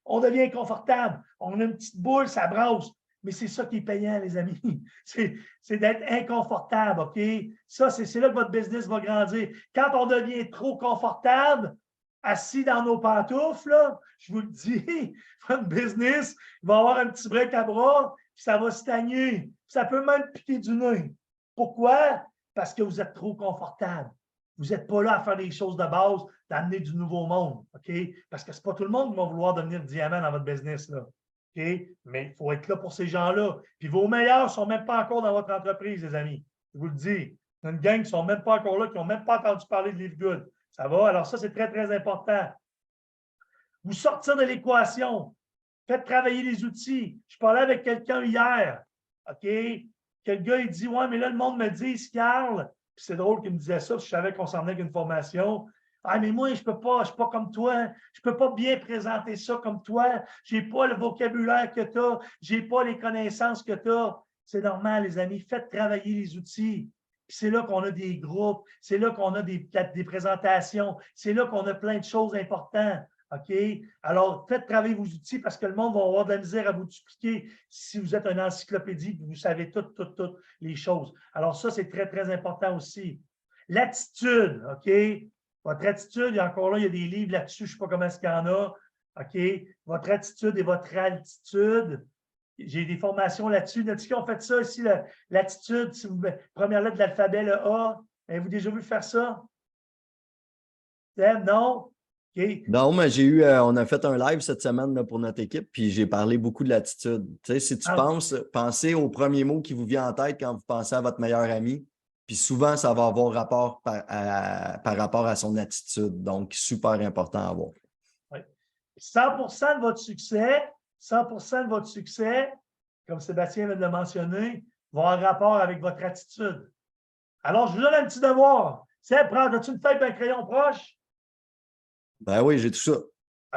On devient inconfortable. On a une petite boule, ça brasse. Mais c'est ça qui est payant, les amis. C'est d'être inconfortable, OK? Ça, c'est là que votre business va grandir. Quand on devient trop confortable, assis dans nos pantoufles, là, je vous le dis, votre business il va avoir un petit break à bras, puis ça va stagner. Ça peut même piquer du nez. Pourquoi? Parce que vous êtes trop confortable. Vous n'êtes pas là à faire des choses de base, d'amener du nouveau monde. OK? Parce que ce n'est pas tout le monde qui va vouloir devenir diamant dans votre business. Là. OK? Mais il faut être là pour ces gens-là. Puis vos meilleurs ne sont même pas encore dans votre entreprise, les amis. Je vous le dis. Il y a une gang qui ne sont même pas encore là, qui n'ont même pas entendu parler de Live Good. Ça va? Alors, ça, c'est très, très important. Vous sortir de l'équation. Faites travailler les outils. Je parlais avec quelqu'un hier. OK? Que le gars, il dit ouais, mais là, le monde me dit, Carl, puis c'est drôle qu'il me disait ça, je savais qu'on s'en venait avec une formation. Ah, mais moi, je ne suis pas comme toi. Je ne peux pas bien présenter ça comme toi. Je n'ai pas le vocabulaire que tu as. Je n'ai pas les connaissances que tu as. C'est normal, les amis. Faites travailler les outils. C'est là qu'on a des groupes. C'est là qu'on a des présentations. C'est là qu'on a plein de choses importantes. OK? Alors, faites travailler vos outils parce que le monde va avoir de la misère à vous expliquer si vous êtes une encyclopédie et vous savez toutes les choses. Alors, ça, c'est très, très important aussi. L'attitude, OK? Votre attitude, il y a encore là, il y a des livres là-dessus, je ne sais pas comment est-ce qu'il y en a. OK? Votre attitude et votre altitude. J'ai des formations là-dessus. Là-dessus, on fait ça ici, l'attitude, si vous première lettre de l'alphabet, le A. Avez-vous déjà vu faire ça? Non? Okay. Non, mais on a fait un live cette semaine là, pour notre équipe, puis j'ai parlé beaucoup de l'attitude. Tu sais, si tu pensez au premier mot qui vous vient en tête quand vous pensez à votre meilleur ami, puis souvent, ça va avoir rapport par rapport à son attitude. Donc, super important à avoir. Oui. 100% de votre succès, 100% de votre succès, comme Sébastien vient de le mentionner, va avoir rapport avec votre attitude. Alors, je vous donne un petit devoir. C'est prends, as-tu une feuille et un crayon proche? Ben oui, j'ai tout ça.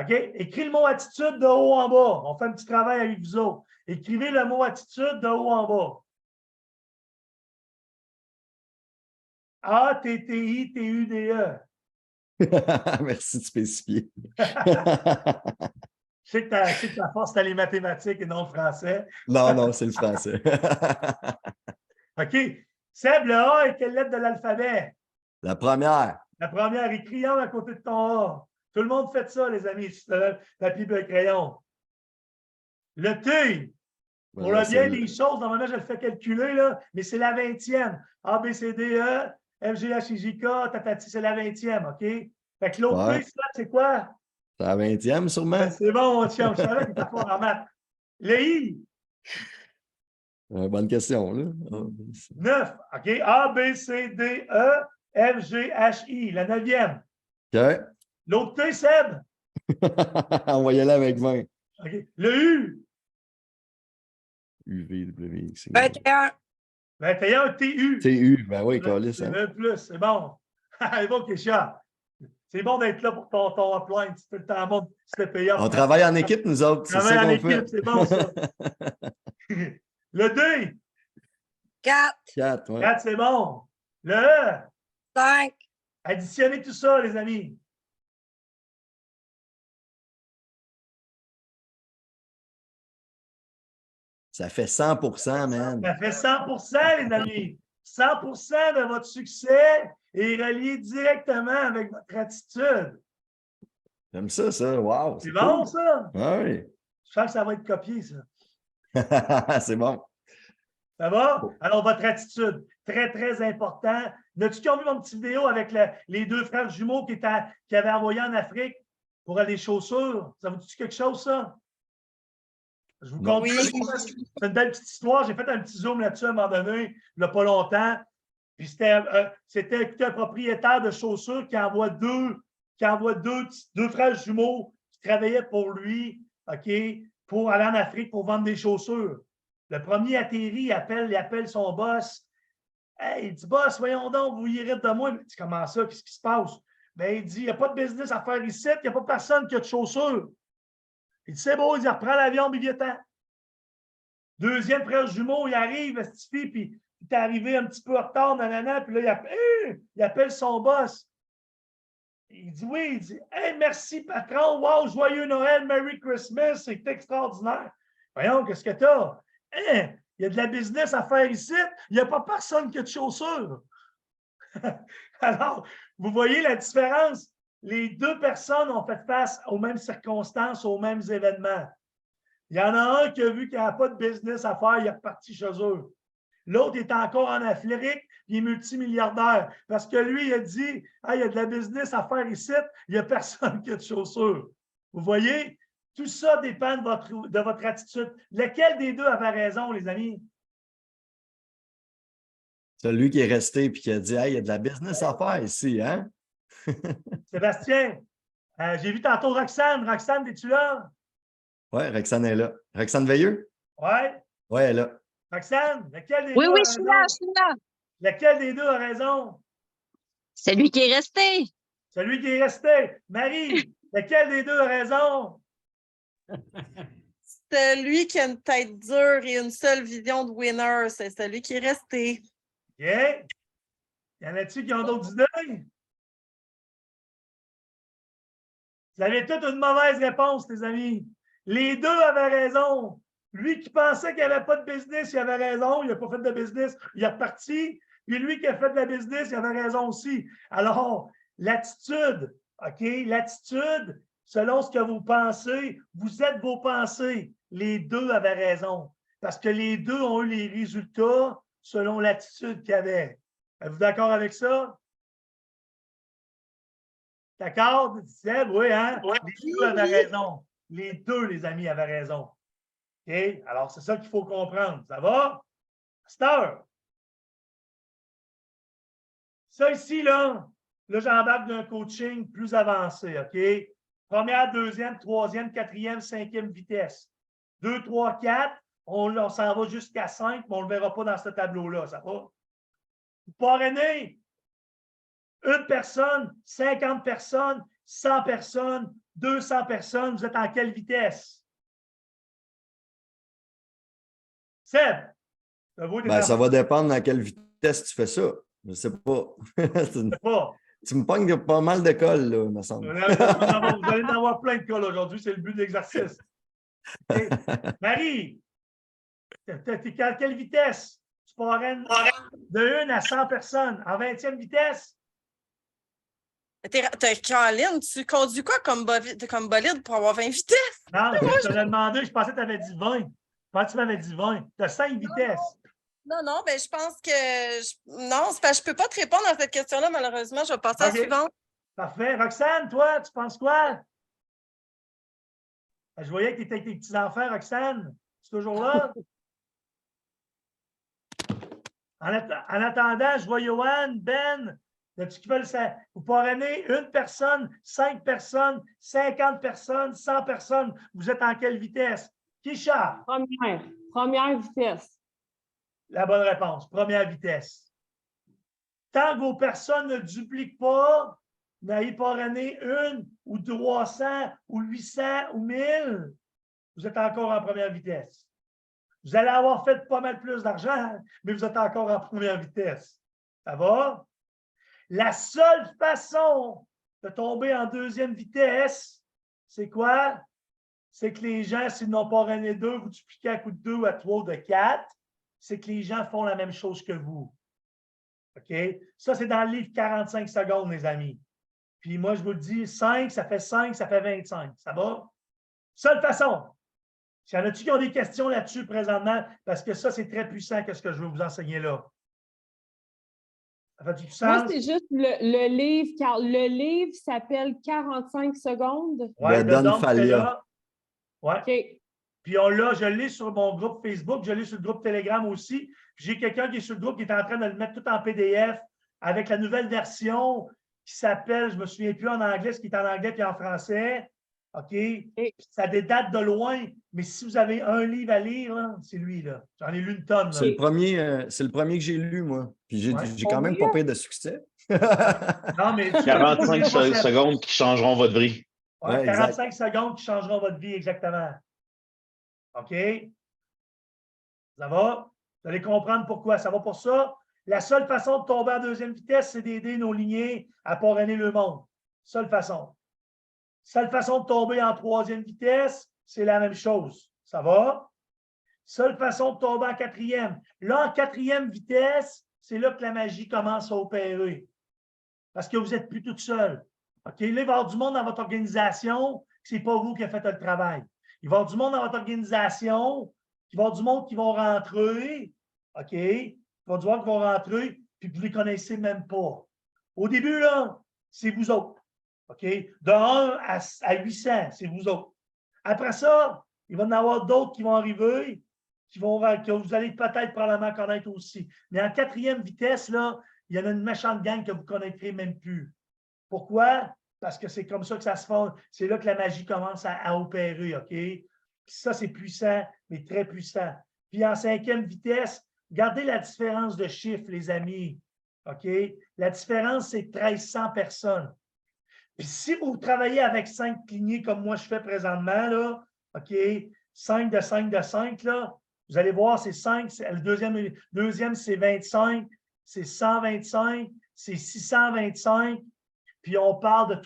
OK? Écris le mot attitude de haut en bas. On fait un petit travail avec vous autres. Écrivez le mot attitude de haut en bas. A-T-T-I-T-U-D-E. Merci de spécifier. Je sais que ta force, c'est les mathématiques et non le français. Non, c'est le français. OK. Seb, le A est quelle lettre de l'alphabet? La première. La première, écris A à côté de ton A. Tout le monde fait ça, les amis, sur le papier et le crayon. Le T, pour le bien des choses, normalement, je le fais calculer, là, mais c'est la 20e. A, B, C, D, E, F, G, H, I, J, K, tatati, c'est la 20e, OK? Fait que l'autre T, c'est quoi? C'est la 20e, sûrement. Ben, c'est bon, mon chum. Je savais qu'il était fort en maths. Le I. Bonne question, là. 9. OK? A, B, C, D, E, F, G, H, I. La 9e. OK. L'autre T, Seb? On va y aller avec 20. OK. Le U. U, V, W, X. 21. 21, TU. TU, ben oui, Calis. C'est même plus, c'est bon. C'est bon, Kécha. C'est bon d'être là pour ton upline. Tu peux le temps bon, c'était payant. On travaille en équipe, nous autres. C'est ça qu'on fait. C'est bon, ça. Le D. 4. 4, ouais. 4, c'est bon. Le E. 5. Additionnez tout ça, les amis. Ça fait 100%, man. Ça fait 100%, les amis. 100% de votre succès est relié directement avec votre attitude. J'aime ça, ça. Wow. C'est bon, ça? Ah oui. Je sens que ça va être copié, ça. C'est bon. Ça va? Alors, votre attitude, très, très important. N'as-tu qui ont vu mon petite vidéo avec les deux frères jumeaux qui avaient envoyé en Afrique pour les chaussures? Ça vous dit quelque chose, ça? Je vous compte. Oui. C'est une belle petite histoire. J'ai fait un petit zoom là-dessus à un moment donné, il n'y a pas longtemps. Puis c'était un propriétaire de chaussures qui envoie deux frères jumeaux qui travaillaient pour lui, OK, pour aller en Afrique pour vendre des chaussures. Le premier atterri, il appelle son boss. Hey, il dit, boss, voyons donc, vous irez de moi. Il dit, comment ça? Qu'est-ce qui se passe? Bien, il dit, il n'y a pas de business à faire ici, il n'y a pas personne qui a de chaussures. Il dit, c'est beau, il dit, reprend l'avion, puis viens-t'en. Deuxième frère jumeau, il arrive, puis il est arrivé un petit peu en retard, nanana, puis là, il appelle son boss. Il dit, oui, il dit, hey, merci, patron, wow, joyeux Noël, Merry Christmas, c'est extraordinaire. Voyons, qu'est-ce que t'as? Hein? Il y a de la business à faire ici. Il n'y a pas personne qui a de chaussures. Alors, vous voyez la différence? Les deux personnes ont fait face aux mêmes circonstances, aux mêmes événements. Il y en a un qui a vu qu'il n'y a pas de business à faire, il est reparti chez eux. L'autre est encore en Afrique, il est multimilliardaire. Parce que lui, il a dit, ah, il y a de la business à faire ici, il n'y a personne qui a de chaussures. Vous voyez? Tout ça dépend de votre attitude. Lequel des deux avait raison, les amis? Celui qui est resté et qui a dit, hey, il y a de la business à faire ici, hein? Sébastien, j'ai vu tantôt Roxane. Roxane, es-tu là? Oui, Roxane est là. Roxane Veilleux? Oui. Oui, elle est là. Roxane, lequel des Oui, deux oui, a je suis raison? là, je suis là. Lequel des deux a raison? Celui qui est resté. Celui qui est resté. Marie, lequel des deux a raison? Celui qui a une tête dure et une seule vision de winner, c'est celui qui est resté. OK. Y en a-tu qui ont d'autres idées? Vous avez toutes une mauvaise réponse, les amis. Les deux avaient raison. Lui qui pensait qu'il n'y avait pas de business, il avait raison. Il n'a pas fait de business, il est reparti. Puis lui qui a fait de la business, il avait raison aussi. Alors, l'attitude, OK? L'attitude, selon ce que vous pensez, vous êtes vos pensées. Les deux avaient raison. Parce que les deux ont eu les résultats selon l'attitude qu'ils avaient. Êtes-vous d'accord avec ça? D'accord? Seb, oui, hein? Les deux avaient raison. Les deux, les amis, avaient raison. OK? Alors, c'est ça qu'il faut comprendre. Ça va? Star. Ça ici, là j'embarque d'un coaching plus avancé. OK? Première, deuxième, troisième, quatrième, cinquième vitesse. 2, 3, 4, on s'en va jusqu'à 5, mais on ne le verra pas dans ce tableau-là. Ça va? Vous parrainez une personne, 50 personnes, 100 personnes, 200 personnes, vous êtes en quelle vitesse? Seb, ça va dépendre à quelle vitesse tu fais ça. Je ne sais pas. Tu me pognes pas mal de cols, là, il me semble. Vous allez en avoir plein de cols aujourd'hui, c'est le but de l'exercice. Okay. Marie, tu es à quelle vitesse? Tu parraines de 1 à 100 personnes en 20e vitesse? Caroline, tu conduis quoi comme bolide pour avoir 20 vitesses? Non, je te l'ai demandé, je pensais que tu avais dit 20. Je pensais que tu m'avais dit 20. Tu as 5 vitesses. Non, ben, je pense que. Non, c'est parce que je ne peux pas te répondre à cette question-là, malheureusement. Je vais passer à la suivante. Parfait. Roxane, toi, tu penses quoi? Je voyais que tu étais avec tes petits-enfants, Roxane. Tu es toujours là? En attendant, je vois Johan, Ben. As-tu qui veulent ça? Vous parrainez une personne, 5 personnes, 50 personnes, 100 personnes. Vous êtes en quelle vitesse? Kisha? Première vitesse. La bonne réponse, première vitesse. Tant que vos personnes ne dupliquent pas, n'ayez parrainé une ou 300 ou 800 ou 1000, vous êtes encore en première vitesse. Vous allez avoir fait pas mal plus d'argent, mais vous êtes encore en première vitesse. Ça va? La seule façon de tomber en deuxième vitesse, c'est quoi? C'est que les gens, s'ils n'ont pas parrainé 2, vous dupliquez à coup de 2, à 3 ou de 4, c'est que les gens font la même chose que vous. OK? Ça, c'est dans le livre 45 secondes, mes amis. Puis moi, je vous le dis, 5, ça fait 5, ça fait 25. Ça va? Seule façon. S'il y en a-tu qui ont des questions là-dessus présentement? Parce que ça, c'est très puissant, qu'est-ce que je veux vous enseigner là. Ça fait du Moi, sens? c'est juste le livre, car le livre s'appelle 45 secondes. Ouais, de Don Don Falia. Ouais. OK. Puis je l'ai sur mon groupe Facebook, je l'ai sur le groupe Telegram aussi. J'ai quelqu'un qui est sur le groupe qui est en train de le mettre tout en PDF avec la nouvelle version qui s'appelle, je ne me souviens plus en anglais, ce qui est en anglais puis en français. OK? Ça date de loin, mais si vous avez un livre à lire, c'est lui, là. J'en ai lu une tonne. C'est le premier que j'ai lu, moi. Puis j'ai quand même pas pris de succès. Non, mais 45 secondes qui changeront votre vie. Ouais, 45 secondes qui changeront votre vie, exactement. OK? Ça va? Vous allez comprendre pourquoi. Ça va pour ça? La seule façon de tomber en deuxième vitesse, c'est d'aider nos lignées à parrainer le monde. Seule façon. Seule façon de tomber en troisième vitesse, c'est la même chose. Ça va? Seule façon de tomber en quatrième. Là, en quatrième vitesse, c'est là que la magie commence à opérer. Parce que vous n'êtes plus toute seule. OK? Là, il va y avoir du monde dans votre organisation, ce n'est pas vous qui avez fait le travail. Il va y avoir du monde dans votre organisation, il va y avoir du monde qui vont rentrer. OK? Il va y avoir du monde qui vont rentrer, puis vous ne les connaissez même pas. Au début, là, c'est vous autres. OK? De 1 à 800, c'est vous autres. Après ça, il va y en avoir d'autres qui vont arriver, que vous allez peut-être probablement connaître aussi. Mais en quatrième vitesse, là, il y en a une méchante gang que vous ne connaîtrez même plus. Pourquoi? Parce que c'est comme ça que ça se fait. C'est là que la magie commence à opérer, OK? Puis ça, c'est puissant, mais très puissant. Puis en cinquième vitesse, regardez la différence de chiffres, les amis. OK? La différence, c'est 1300 personnes. Puis si vous travaillez avec 5 lignées comme moi je fais présentement, là, OK, 5 de 5 de 5, là, vous allez voir, c'est 5, le deuxième c'est 25, c'est 125, c'est 625, puis on parle de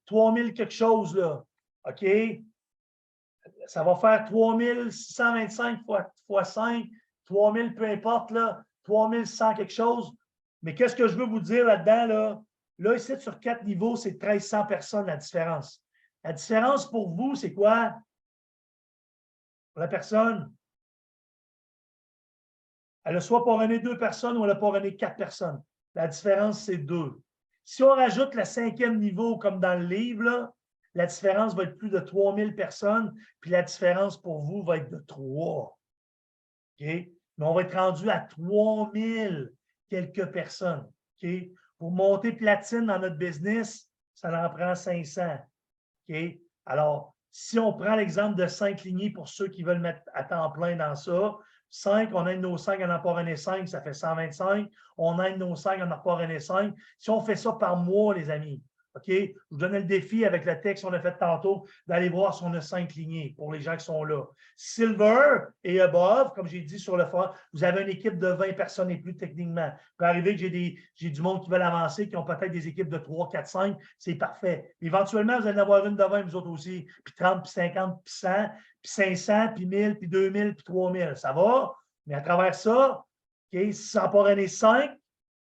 3000 quelque chose, là. OK? Ça va faire 3625 fois 5, 3000, peu importe, là, 3100 quelque chose. Mais qu'est-ce que je veux vous dire là-dedans, là? Là, ici, sur 4 niveaux, c'est 1300 personnes, la différence. La différence pour vous, c'est quoi? Pour la personne, elle a soit parrainé 2 personnes ou elle a parrainé 4 personnes. La différence, c'est 2. Si on rajoute le 5e niveau, comme dans le livre, là, la différence va être plus de 3000 personnes, puis la différence pour vous va être de 3. OK? Mais on va être rendu à 3000 quelques personnes. OK? Pour monter platine dans notre business, ça en prend 500. OK? Alors, si on prend l'exemple de 5 lignées pour ceux qui veulent mettre à temps plein dans ça, 5, on aide nos 5, on en parrainer 5, ça fait 125. On aide nos 5, on en parrainer 5. Si on fait ça par mois, les amis, OK? Je vous donnais le défi avec le texte qu'on a fait tantôt d'aller voir si on a 5 lignées pour les gens qui sont là. Silver et above, comme j'ai dit sur le forum, vous avez une équipe de 20 personnes et plus techniquement. Il peut arriver que j'ai du monde qui veulent avancer, qui ont peut-être des équipes de 3, 4, 5. C'est parfait. Éventuellement, vous allez en avoir une de 20, vous autres aussi, puis 30, puis 50, puis 100, puis 500, puis 1000, puis 2000, puis 3000. Ça va? Mais à travers ça, OK, sans parrainer 5,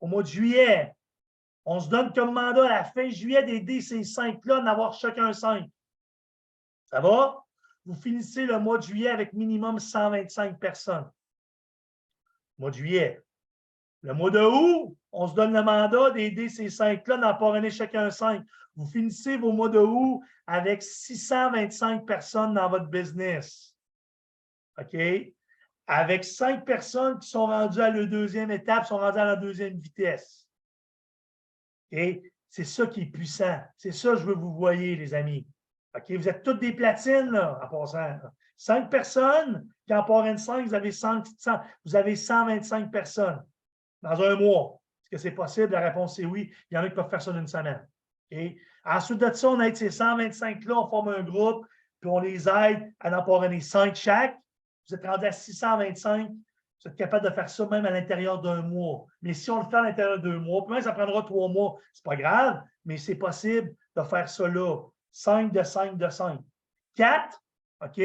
au mois de juillet, on se donne comme mandat à la fin juillet d'aider ces 5-là d'avoir chacun 5. Ça va? Vous finissez le mois de juillet avec minimum 125 personnes. Mois de juillet. Le mois de août, on se donne le mandat d'aider ces 5-là d'en parrainer chacun 5. Vous finissez vos mois de août avec 625 personnes dans votre business. OK? Avec 5 personnes qui sont rendues à la deuxième étape, sont rendues à la deuxième vitesse. Et c'est ça qui est puissant. C'est ça que je veux que vous voyez, les amis. OK? Vous êtes toutes des platines, là, en passant. 5 personnes, qui en parrainent 5, vous avez 125 personnes dans un mois. Est-ce que c'est possible? La réponse est oui. Il y en a qui peuvent faire ça d'une semaine. Okay? Ensuite de ça, on aide ces 125-là, on forme un groupe, puis on les aide à en parrainer 5 chaque. Vous êtes rendu à 625. Vous êtes capable de faire ça même à l'intérieur d'un mois. Mais si on le fait à l'intérieur de 2 mois, puis même ça prendra 3 mois, c'est pas grave, mais c'est possible de faire ça là. 5 de 5 de 5. 4, OK?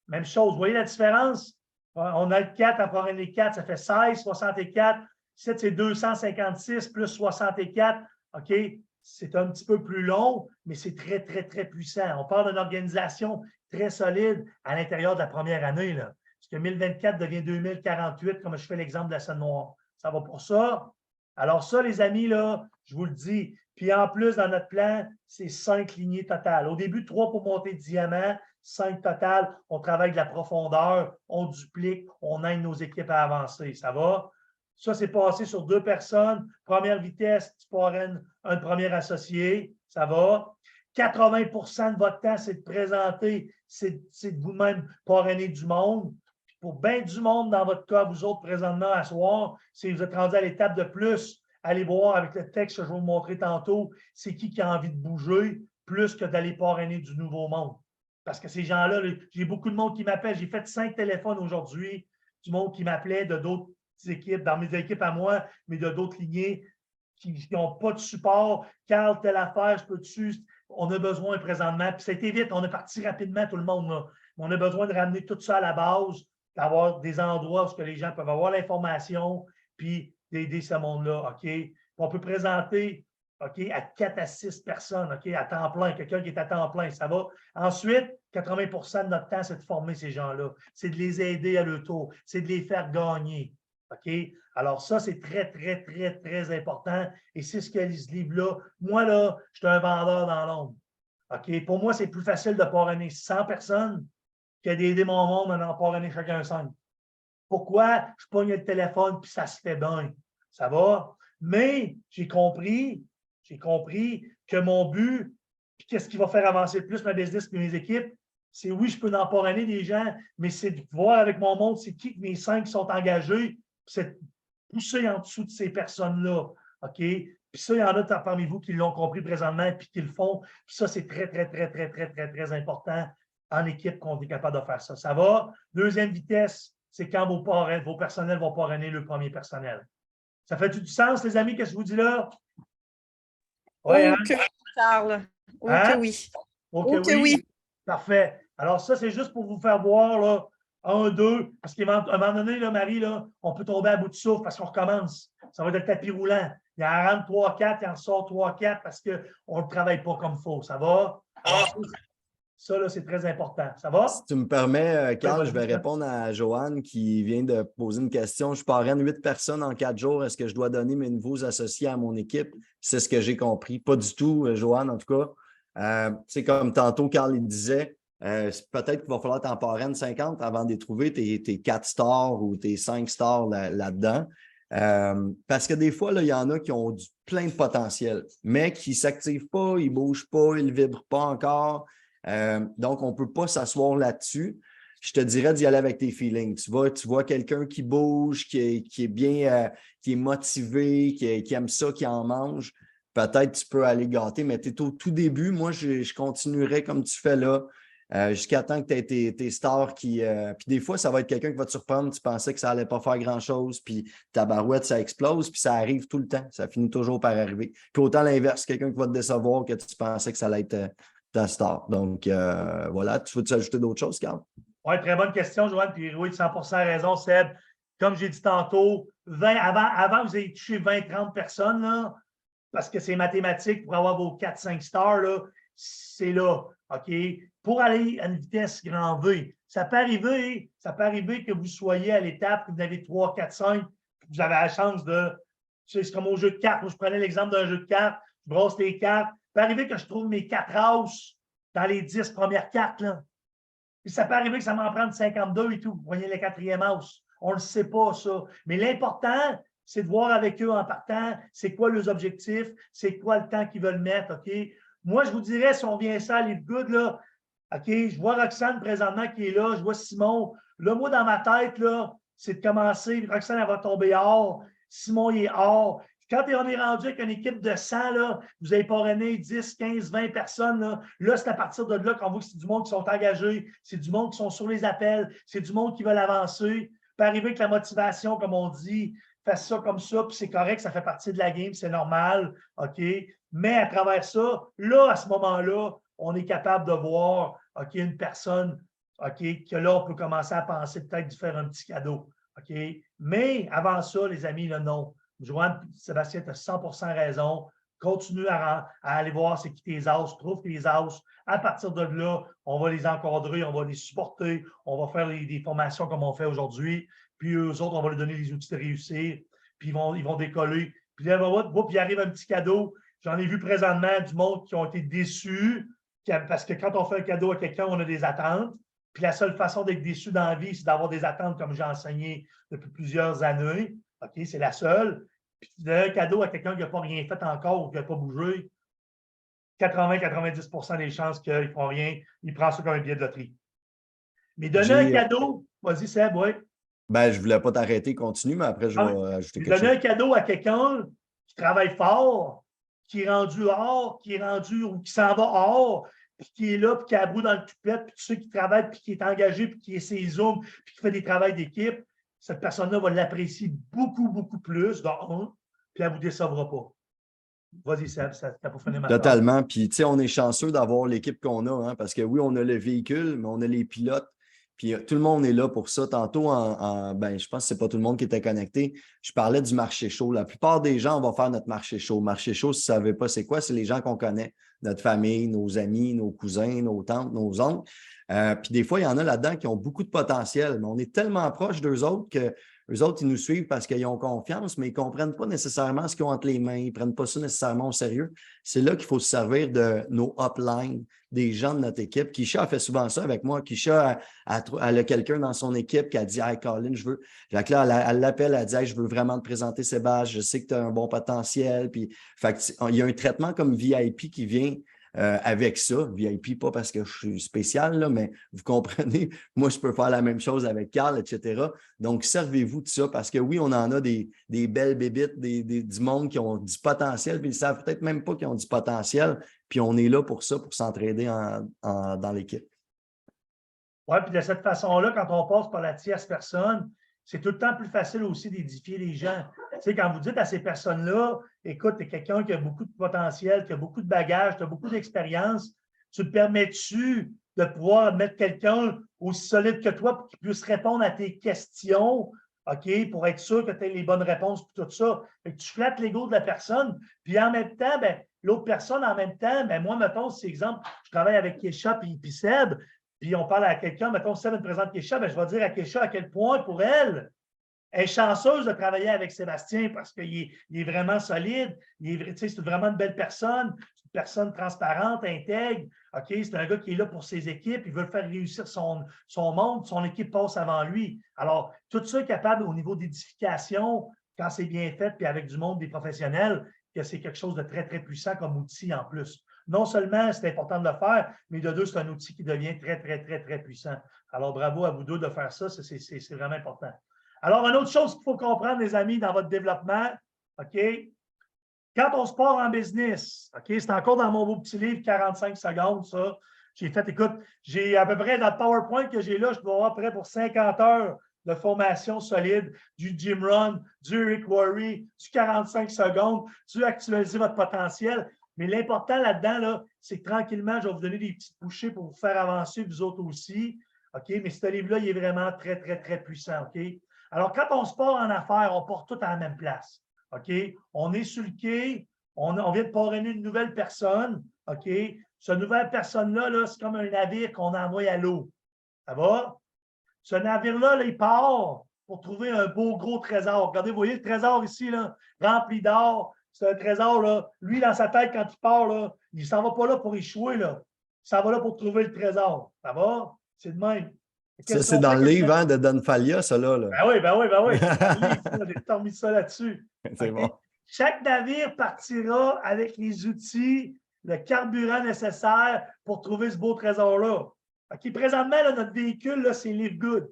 Même chose. Vous voyez la différence? On a le 4 à parrainer 4, ça fait 16, 64, Ici, c'est 256 plus 64. OK? C'est un petit peu plus long, mais c'est très, très, très puissant. On parle d'une organisation très solide à l'intérieur de la première année, là. Parce que 1024 devient 2048, comme je fais l'exemple de la Seine-Noire. Ça va pour ça. Alors ça, les amis, là, je vous le dis. Puis en plus, dans notre plan, c'est 5 lignées totales. Au début, 3 pour monter de diamant, 5 totales. On travaille de la profondeur, on duplique, on aide nos équipes à avancer. Ça va? Ça, c'est passé sur 2 personnes. Première vitesse, tu parraines un premier associé. Ça va? 80 de votre temps, c'est de présenter, c'est de vous-même parrainer du monde. Pour bien du monde dans votre cas, vous autres, présentement, à soir, si vous êtes rendu à l'étape de plus, allez voir avec le texte que je vais vous montrer tantôt, c'est qui a envie de bouger, plus que d'aller parrainer du nouveau monde. Parce que ces gens-là, j'ai beaucoup de monde qui m'appelle. J'ai fait 5 téléphones aujourd'hui, du monde qui m'appelait de d'autres équipes, dans mes équipes à moi, mais de d'autres lignées qui n'ont pas de support. Carl, telle affaire, je peux-tu? On a besoin présentement. Puis ça a été vite, on est parti rapidement, tout le monde. Là. On a besoin de ramener tout ça à la base, d'avoir des endroits où les gens peuvent avoir l'information, puis d'aider ce monde-là. OK? On peut présenter, OK, à 4 à 6 personnes, OK, à temps plein, quelqu'un qui est à temps plein, ça va. Ensuite, 80 de notre temps, c'est de former ces gens-là. C'est de les aider à leur tour. C'est de les faire gagner. OK? Alors, ça, c'est très, très, très, très important. Et c'est ce que ce livre-là. Moi, là, je suis un vendeur dans l'ombre. OK? Pour moi, c'est plus facile de parrainer 100 personnes que d'aider mon monde à en parrainer chacun 5. Pourquoi? Je pogne le téléphone puis ça se fait bien. Ça va? Mais j'ai compris que mon but, puis qu'est-ce qui va faire avancer le plus ma business et mes équipes, c'est oui, je peux en parrainer des gens, mais c'est de voir avec mon monde, c'est qui mes 5 qui sont engagés, c'est de pousser en dessous de ces personnes-là. OK? Puis ça, il y en a parmi vous qui l'ont compris présentement et qui le font. Puis ça, c'est très, très, très, très, très, très, très important en équipe qu'on est capable de faire ça. Ça va? Deuxième vitesse, c'est quand vos personnels vont parrainer le premier personnel. Ça fait du sens, les amis, qu'est-ce que je vous dis là? Oui, hein? Que oui, Charles. Oh, hein? Que oui. Oh, que oui. Parfait. Alors, ça, c'est juste pour vous faire voir, là, 1, 2, parce qu'à un moment donné, là, Marie, là, on peut tomber à bout de souffle parce qu'on recommence. Ça va être le tapis roulant. Il en rentre 3, 4, il en sort 3, 4 parce qu'on ne travaille pas comme il faut. Ça va? Alors, ça, là, c'est très important. Ça va? Si tu me permets, Carl, je vais répondre à Joanne qui vient de poser une question. Je parraine 8 personnes en 4 jours. Est-ce que je dois donner mes nouveaux associés à mon équipe? C'est ce que j'ai compris. Pas du tout, Joanne, en tout cas. Tu sais, comme tantôt, Carl il disait, peut-être qu'il va falloir t'en parrainer 50 avant de trouver tes 4 stars ou tes 5 stars là-dedans. Parce que des fois, il y en a qui ont plein de potentiel, mais qui ne s'activent pas, ils ne bougent pas, ils ne vibrent pas encore. Donc, on ne peut pas s'asseoir là-dessus. Je te dirais d'y aller avec tes feelings. Tu vois quelqu'un qui bouge, qui est bien, qui est motivé, qui aime ça, qui en mange. Peut-être tu peux aller gâter, mais tu es au tout début. Moi, je continuerai comme tu fais là, jusqu'à temps que tu aies tes stars qui. Puis des fois, ça va être quelqu'un qui va te surprendre. Tu pensais que ça n'allait pas faire grand-chose, puis ta barouette, ça explose, puis ça arrive tout le temps. Ça finit toujours par arriver. Puis autant l'inverse, quelqu'un qui va te décevoir que tu pensais que ça allait être ta star. Donc, voilà. Tu veux-tu ajouter d'autres choses, Carl? Oui, très bonne question, Joanne. Puis oui, 100% raison, Seb. Comme j'ai dit tantôt, avant vous ayez touché 20-30 personnes, là, parce que c'est mathématique pour avoir vos 4-5 stars, c'est là. OK? Pour aller à une vitesse grand V, ça peut arriver que vous soyez à l'étape, que vous avez 3, 4, 5, vous avez la chance de. C'est comme au jeu de cartes. Moi, je prenais l'exemple d'un jeu de cartes, je brosse les cartes. Ça peut arriver que je trouve mes 4 as dans les 10 premières cartes. Là. Puis ça peut arriver que ça m'en prenne 52 et tout. Vous voyez le 4e as. On ne le sait pas, ça. Mais l'important, c'est de voir avec eux en partant, c'est quoi leurs objectifs, c'est quoi le temps qu'ils veulent mettre, OK? Moi, je vous dirais, si on vient ça à Live Good, là, OK, je vois Roxane présentement qui est là, je vois Simon. Là, moi, dans ma tête, là, c'est de commencer. Roxane, elle va tomber hors. Simon, il est hors. Quand on est rendu avec une équipe de 100, là, vous avez parrainé 10, 15, 20 personnes. Là, c'est à partir de là qu'on voit que c'est du monde qui sont engagés, c'est du monde qui sont sur les appels, c'est du monde qui veulent avancer. Il peut arriver que la motivation, comme on dit, fasse ça comme ça, puis c'est correct, ça fait partie de la game, c'est normal, OK? Mais à travers ça, là, à ce moment-là, on est capable de voir, OK, une personne, OK, que là, on peut commencer à penser peut-être de faire un petit cadeau, OK? Mais avant ça, les amis, là, non. Joanne, Sébastien, tu as 100% raison. Continue à aller voir c'est qui tes as, trouve tes as. À partir de là, on va les encadrer, on va les supporter, on va faire des formations comme on fait aujourd'hui. Puis eux autres, on va leur donner les outils de réussir. Puis ils vont décoller. Puis là, puis il arrive un petit cadeau. J'en ai vu présentement du monde qui ont été déçus parce que quand on fait un cadeau à quelqu'un, on a des attentes. Puis la seule façon d'être déçu dans la vie, c'est d'avoir des attentes comme j'ai enseigné depuis plusieurs années. OK, c'est la seule. Puis tu donnes un cadeau à quelqu'un qui n'a pas rien fait encore ou qui n'a pas bougé, 80-90% des chances qu'il ne font rien, il prend ça comme un billet de loterie. Mais donner un cadeau, vas-y Seb, oui. Ben, je ne voulais pas t'arrêter, continue, mais après, je vais ajouter quelque chose. Donner un cadeau à quelqu'un qui travaille fort, qui est rendu hors, ou qui s'en va hors, puis qui est là, puis qui a la boue dans le toupette, puis tous ceux qui travaillent, puis qui est engagé, puis qui est ses zooms, puis qui fait des travaux d'équipe, cette personne-là va l'apprécier beaucoup, beaucoup plus, puis elle ne vous décevra pas. Vas-y, Seb, ça t'a pas fini ma phrase. Totalement. Puis, tu sais, on est chanceux d'avoir l'équipe qu'on a, hein, parce que oui, on a le véhicule, mais on a les pilotes. Puis tout le monde est là pour ça. Tantôt, je pense que ce n'est pas tout le monde qui était connecté. Je parlais du marché chaud. La plupart des gens, on va faire notre marché chaud. Marché chaud, si vous ne savez pas c'est quoi, c'est les gens qu'on connaît, notre famille, nos amis, nos cousins, nos tantes, nos oncles. Puis des fois, il y en a là-dedans qui ont beaucoup de potentiel, mais on est tellement proche d'eux autres que eux autres, ils nous suivent parce qu'ils ont confiance, mais ils ne comprennent pas nécessairement ce qu'ils ont entre les mains. Ils ne prennent pas ça nécessairement au sérieux. C'est là qu'il faut se servir de nos uplines, des gens de notre équipe. Kisha a fait souvent ça avec moi. Kisha, elle a quelqu'un dans son équipe qui a dit « Hey, Colin, je veux… » Là, elle l'appelle, elle dit hey, « Je veux vraiment te présenter Sébastien, je sais que tu as un bon potentiel. » Puis, il y a un traitement comme VIP qui vient avec ça. VIP, pas parce que je suis spécial, là, mais vous comprenez, moi, je peux faire la même chose avec Carl, etc. Donc, servez-vous de ça parce que oui, on en a des belles bébites, du monde qui ont du potentiel, puis ils ne savent peut-être même pas qu'ils ont du potentiel, puis on est là pour ça, pour s'entraider dans l'équipe. Oui, puis de cette façon-là, quand on passe par la tierce personne, c'est tout le temps plus facile aussi d'édifier les gens. Tu sais, quand vous dites à ces personnes-là, écoute, tu es quelqu'un qui a beaucoup de potentiel, qui a beaucoup de bagages, tu as beaucoup d'expérience, tu te permets-tu de pouvoir mettre quelqu'un aussi solide que toi pour qu'il puisse répondre à tes questions, OK, pour être sûr que tu aies les bonnes réponses pour tout ça. Fait que tu flattes l'ego de la personne, puis en même temps, l'autre personne, en même temps, moi, mettons, c'est exemple, je travaille avec Kesha puis Seb, puis on parle à quelqu'un, mettons, Seb me présente Kesha, je vais dire à Kesha à quel point, pour elle est chanceuse de travailler avec Sébastien parce qu'il est vraiment solide, c'est vraiment une belle personne, une personne transparente, intègre, OK, c'est un gars qui est là pour ses équipes, il veut faire réussir son monde, son équipe passe avant lui. Alors, tout ça est capable au niveau d'édification, quand c'est bien fait, puis avec du monde, des professionnels, que c'est quelque chose de très, très puissant comme outil en plus. Non seulement c'est important de le faire, mais de deux, c'est un outil qui devient très, très, très, très puissant. Alors, bravo à vous deux de faire ça, c'est vraiment important. Alors, une autre chose qu'il faut comprendre, les amis, dans votre développement, OK? Quand on se part en business, OK, c'est encore dans mon beau petit livre, 45 secondes, ça. J'ai fait, écoute, j'ai à peu près dans le PowerPoint que j'ai là, je dois avoir près pour 50 heures de formation solide, du gym run, du recovery, du 45 secondes, du actualiser votre potentiel. Mais l'important là-dedans, là, c'est que tranquillement, je vais vous donner des petites bouchées pour vous faire avancer, vous autres aussi. OK? Mais ce livre-là, il est vraiment très, très, très puissant. OK? Alors, quand on se part en affaires, on part tout à la même place. OK? On est sur le quai, on vient de parrainer une nouvelle personne. OK? Cette nouvelle personne-là, -là, c'est comme un navire qu'on envoie à l'eau. Ça va? Ce navire-là, là, il part pour trouver un beau gros trésor. Regardez, vous voyez le trésor ici, là, rempli d'or. C'est un trésor, là. Lui, dans sa tête, quand il part, là, il ne s'en va pas là pour échouer, là. Il s'en va là pour trouver le trésor. Ça va? C'est de même. Ça, c'est dans le livre hein, de Don Falia, ça là. Ben oui. C'est dans le livre, j'ai tout mis ça là-dessus. C'est bon. Chaque navire partira avec les outils, le carburant nécessaire pour trouver ce beau trésor-là. OK, présentement, là, notre véhicule, c'est Live Good.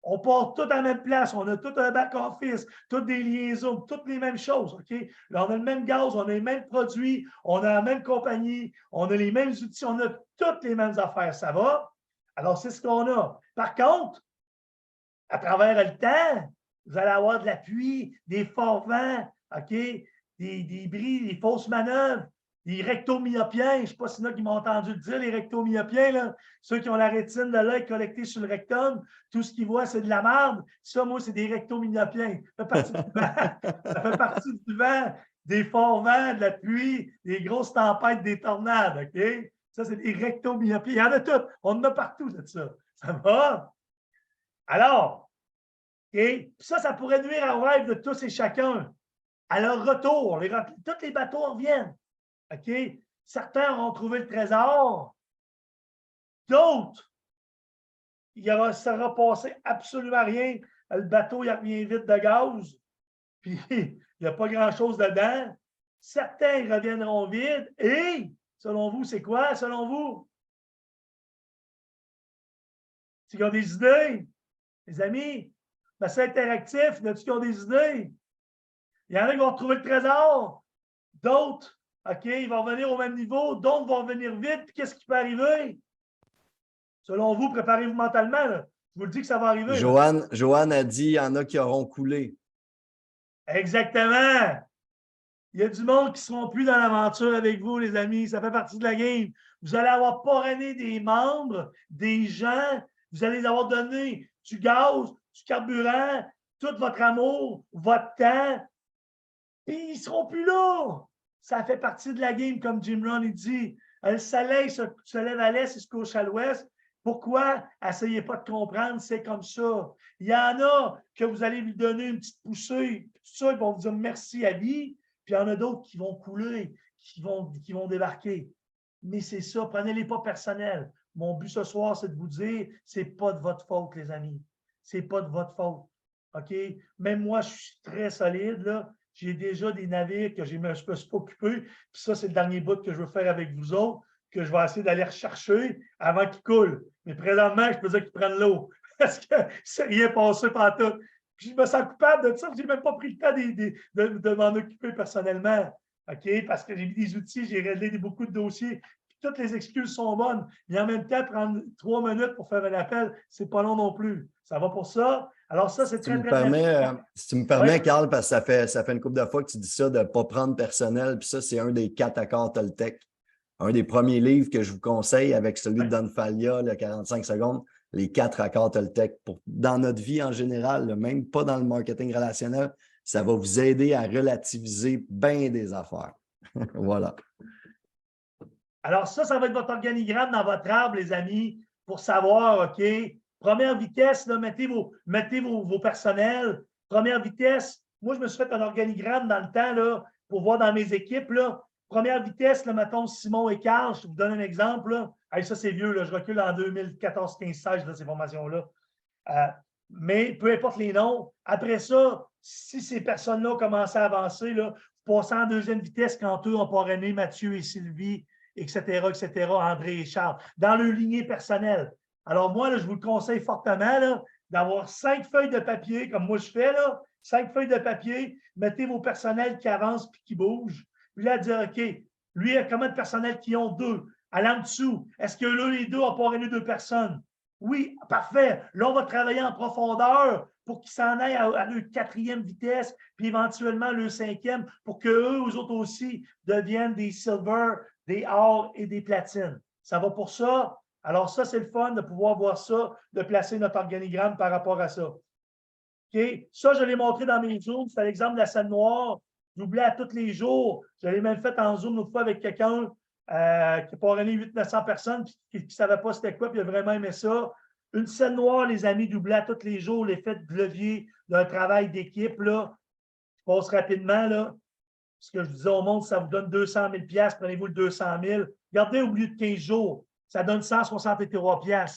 On part tout à la même place, on a tout un back-office, toutes des liaisons, toutes les mêmes choses. OK? Là, on a le même gaz, on a les mêmes produits, on a la même compagnie, on a les mêmes outils, on a toutes les mêmes affaires. Ça va? Alors, c'est ce qu'on a. Par contre, à travers le temps, vous allez avoir de la pluie, des forts vents, OK? Des bris, des fausses manœuvres. les rectomyopiens, je ne sais pas s'il y en a qui m'ont entendu le dire, les rectomyopiens, là, ceux qui ont la rétine de l'œil collectée sur le rectum, tout ce qu'ils voient, c'est de la merde. Ça, moi, c'est des rectomyopiens. Ça fait partie du vent. Ça fait partie du vent, des forts vents, de la pluie, des grosses tempêtes, des tornades. OK? Ça, c'est des rectomyopiens. Il y en a toutes. On en a partout de ça. Ça va? Alors, OK? Ça pourrait nuire au rêve de tous et chacun. À leur retour, tous les bateaux reviennent. OK? Certains auront trouvé le trésor. D'autres, il ne sera passé absolument rien. Le bateau, il revient vide de gaz. Puis, il n'y a pas grand-chose dedans. Certains reviendront vides. Et, selon vous, c'est quoi, selon vous? S'ils ont des idées, les amis, c'est interactif. Il y en a qui ont des idées. Il y en a qui vont retrouver le trésor. D'autres, OK, ils vont revenir au même niveau. D'autres vont revenir vite. Puis qu'est-ce qui peut arriver? Selon vous, préparez-vous mentalement. Là. Je vous le dis que ça va arriver. Joanne a dit qu'il y en a qui auront coulé. Exactement. Il y a du monde qui ne seront plus dans l'aventure avec vous, les amis. Ça fait partie de la game. Vous allez avoir parrainé des membres, des gens. Vous allez leur avoir donné du gaz, du carburant, tout votre amour, votre temps. Puis ils ne seront plus là. Ça fait partie de la game, comme Jim Rohn dit. Le soleil se lève à l'est et se couche à l'ouest. Pourquoi? Essayez pas de comprendre, c'est comme ça. Il y en a que vous allez lui donner une petite poussée, tout ça, ils vont vous dire merci à vie, puis il y en a d'autres qui vont couler, qui vont débarquer. Mais c'est ça, prenez-les pas personnels. Mon but ce soir, c'est de vous dire, c'est pas de votre faute, les amis. C'est pas de votre faute. OK? Même moi, je suis très solide, là. J'ai déjà des navires que je ne me suis pas occupé. Puis ça, c'est le dernier bout que je veux faire avec vous autres, que je vais essayer d'aller rechercher avant qu'ils coulent. Mais présentement, je peux dire qu'ils prennent l'eau. Parce que c'est rien passé par tout. Puis je me sens coupable de ça. Je n'ai même pas pris le temps de m'en occuper personnellement. OK? Parce que j'ai mis des outils, j'ai réglé beaucoup de dossiers. Puis toutes les excuses sont bonnes. Mais en même temps, prendre 3 minutes pour faire un appel, c'est pas long non plus. Ça va pour ça? Alors, ça, c'est très, très important. Si tu me permets, Oui. Carl, parce que ça fait une couple de fois que tu dis ça, de ne pas prendre personnel. Puis ça, c'est un des 4 accords Toltec. Un des premiers livres que je vous conseille avec celui de Don Falia, le 45 secondes, les 4 accords Toltec. Dans notre vie en général, là, même pas dans le marketing relationnel, ça va vous aider à relativiser bien des affaires. Voilà. Alors, ça va être votre organigramme dans votre arbre, les amis, pour savoir, OK, première vitesse, là, mettez vos personnels. Première vitesse, moi, je me suis fait un organigramme dans le temps là, pour voir dans mes équipes. Là. Première vitesse, là, mettons Simon et Carl, je vous donne un exemple. Là. Hey, ça, c'est vieux, là, je recule en 2014, 15, 16, là, ces formations-là. Mais peu importe les noms, après ça, si ces personnes-là commencent à avancer, là, vous passez en deuxième vitesse quand eux ont parrainé Mathieu et Sylvie, etc., André et Charles, dans leur lignée personnelle. Alors, moi, là, je vous le conseille fortement d'avoir 5 feuilles de papier, comme moi je fais, là, 5 feuilles de papier, mettez vos personnels qui avancent et qui bougent. Puis là, dire, OK, lui, il y a combien de personnels qui ont 2? Allez en dessous, est-ce que là, les deux ont parrainé 2 personnes? Oui, parfait. Là, on va travailler en profondeur pour qu'ils s'en aillent à leur 4e vitesse, puis éventuellement leur 5e, pour qu'eux, eux autres aussi, deviennent des silver, des or et des platines. Ça va pour ça? Alors, ça, c'est le fun de pouvoir voir ça, de placer notre organigramme par rapport à ça. OK? Ça, je l'ai montré dans mes Zooms. C'est l'exemple de la scène noire. J'oublie à tous les jours. Je l'ai même fait en Zoom l'autre fois avec quelqu'un qui a parrainé 800-900 personnes qui ne savait pas c'était quoi, puis il a vraiment aimé ça. Une scène noire, les amis, doubler à tous les jours l'effet de levier d'un travail d'équipe. Là. Je passe rapidement. Là. Ce que je disais au monde, ça vous donne 200 000 $, prenez-vous le 200 000. Regardez, au lieu de 15 jours, ça donne 163 $.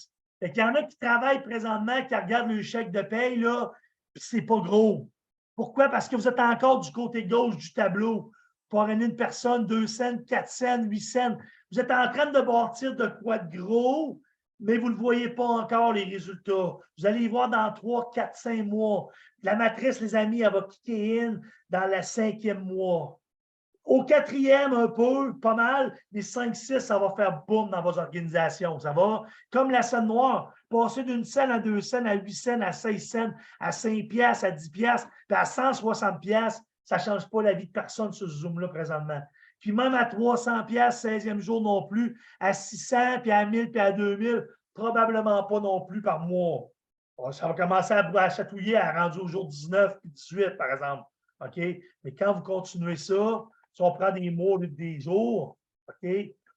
Fait qu'il y en a qui travaillent présentement, qui regardent le chèque de paye, là, puis c'est pas gros. Pourquoi? Parce que vous êtes encore du côté gauche du tableau. Parrainer une personne, 2 cents, 4 cents, 8 cents. Vous êtes en train de bâtir de quoi de gros, mais vous ne le voyez pas encore, les résultats. Vous allez y voir dans 3, 4, 5 mois. La matrice, les amis, elle va kicker in dans le 5e mois. Au 4e, un peu, pas mal, mais 5, 6, ça va faire boum dans vos organisations. Ça va? Comme la scène noire, passer d'une scène à 2 cents, à 8 cents, à 16 cents, à 5 piastres, à 10 piastres, puis à 160 piastres, ça ne change pas la vie de personne sur ce Zoom-là présentement. Puis même à 300 pièces 16e jour non plus, à 600, puis à 1000, puis à 2000, probablement pas non plus par mois. Ça va commencer à chatouiller à rendu au jour 19 puis 18, par exemple. OK? Mais quand vous continuez ça, si on prend des mois au lieu des jours, OK?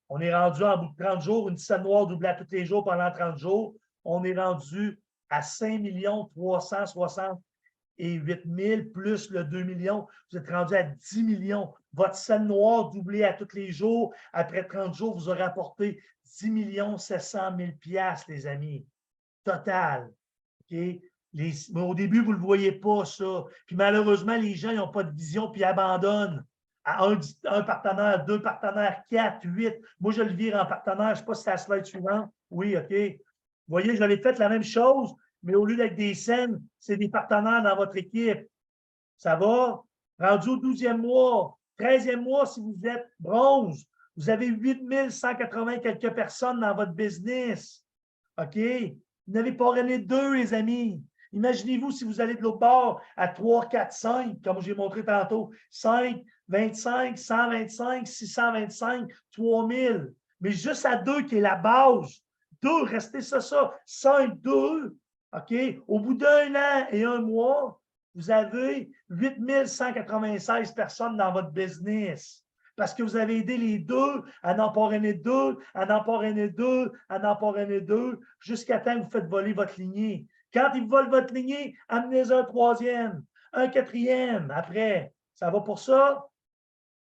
On est rendu en bout de 30 jours, une scène noire doublée à tous les jours pendant 30 jours. On est rendu à 5 368 000 plus le 2 millions. Vous êtes rendu à 10 millions. Votre scène noire doublée à tous les jours, après 30 jours, vous aurez apporté 10 700 000 $, les amis. Total. OK? Mais au début, vous ne le voyez pas, ça. Puis malheureusement, les gens n'ont pas de vision puis abandonnent. À un partenaire, 2 partenaires, 4, 8. Moi, je le vire en partenaire. Je ne sais pas si c'est la slide suivante. Oui, OK. Vous voyez, je l'ai fait la même chose, mais au lieu d'être des scènes, c'est des partenaires dans votre équipe. Ça va? Rendu au 12e mois, 13e mois, si vous êtes bronze, vous avez 8 180 quelques personnes dans votre business. OK? Vous n'avez pas parrainé 2, les amis. Imaginez-vous si vous allez de l'autre bord à 3, 4, 5, comme j'ai montré tantôt. 5, 25, 125, 625, 3000. Mais juste à 2 qui est la base. 2, restez ça. 5, 2. OK? Au bout d'1 an et 1 mois, vous avez 8 196 personnes dans votre business. Parce que vous avez aidé les 2 à n'en parrainer 2, à n'en parrainer 2, à n'en parrainer 2, jusqu'à temps que vous faites voler votre lignée. Quand ils volent votre lignée, amenez un 3e, un 4e après. Ça va pour ça?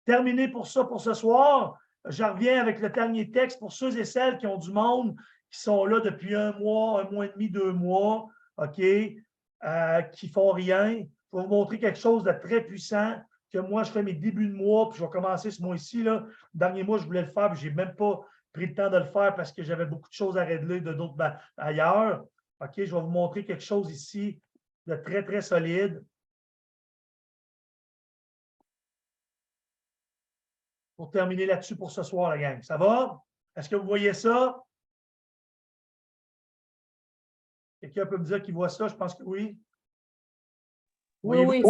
Terminé pour ça pour ce soir. Je reviens avec le dernier texte pour ceux et celles qui ont du monde, qui sont là depuis 1 mois, 1 mois et demi, 2 mois, OK, qui ne font rien. Je vais vous montrer quelque chose de très puissant que moi, je fais mes débuts de mois, puis je vais commencer ce mois-ci. Le dernier mois, je voulais le faire, puis je n'ai même pas pris le temps de le faire parce que j'avais beaucoup de choses à régler de d'autres ailleurs. OK, je vais vous montrer quelque chose ici de très, très solide. Pour terminer là-dessus pour ce soir, la gang. Ça va? Est-ce que vous voyez ça? Quelqu'un peut me dire qu'il voit ça? Je pense que oui. Oui.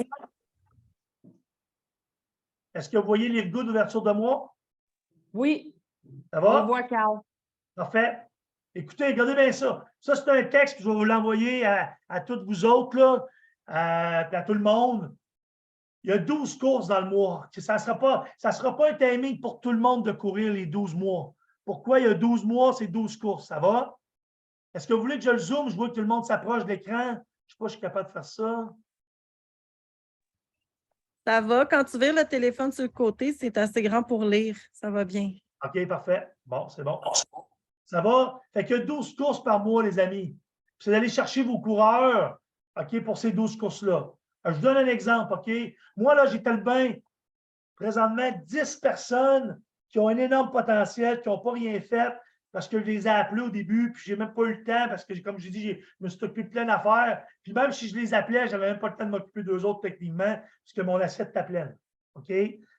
Est-ce que vous voyez les goûts d'ouverture de mois? Oui, Ça va? on voit Carl. Parfait. Écoutez, regardez bien ça. Ça, c'est un texte que je vais vous l'envoyer à toutes vous autres, là, à tout le monde. Il y a 12 courses dans le mois. Ça ne sera pas un timing pour tout le monde de courir les 12 mois. Pourquoi il y a 12 mois, c'est 12 courses? Ça va? Est-ce que vous voulez que je le zoome? Je vois que tout le monde s'approche de l'écran. Je ne sais pas si je suis capable de faire ça. Ça va. Quand tu vires le téléphone sur le côté, c'est assez grand pour lire. Ça va bien. OK, parfait. Bon, c'est bon. Ça va? Fait qu'il y a 12 courses par mois, les amis. C'est d'aller chercher vos coureurs, OK, pour ces 12 courses-là. Je vous donne un exemple, OK? Moi, là, j'ai tellement présentement 10 personnes qui ont un énorme potentiel, qui n'ont pas rien fait parce que je les ai appelés au début, puis je n'ai même pas eu le temps parce que, comme j'ai dit, je me suis occupé de plein d'affaires. Puis même si je les appelais, je n'avais même pas le temps de m'occuper d'eux autres techniquement puisque mon assiette était pleine. OK?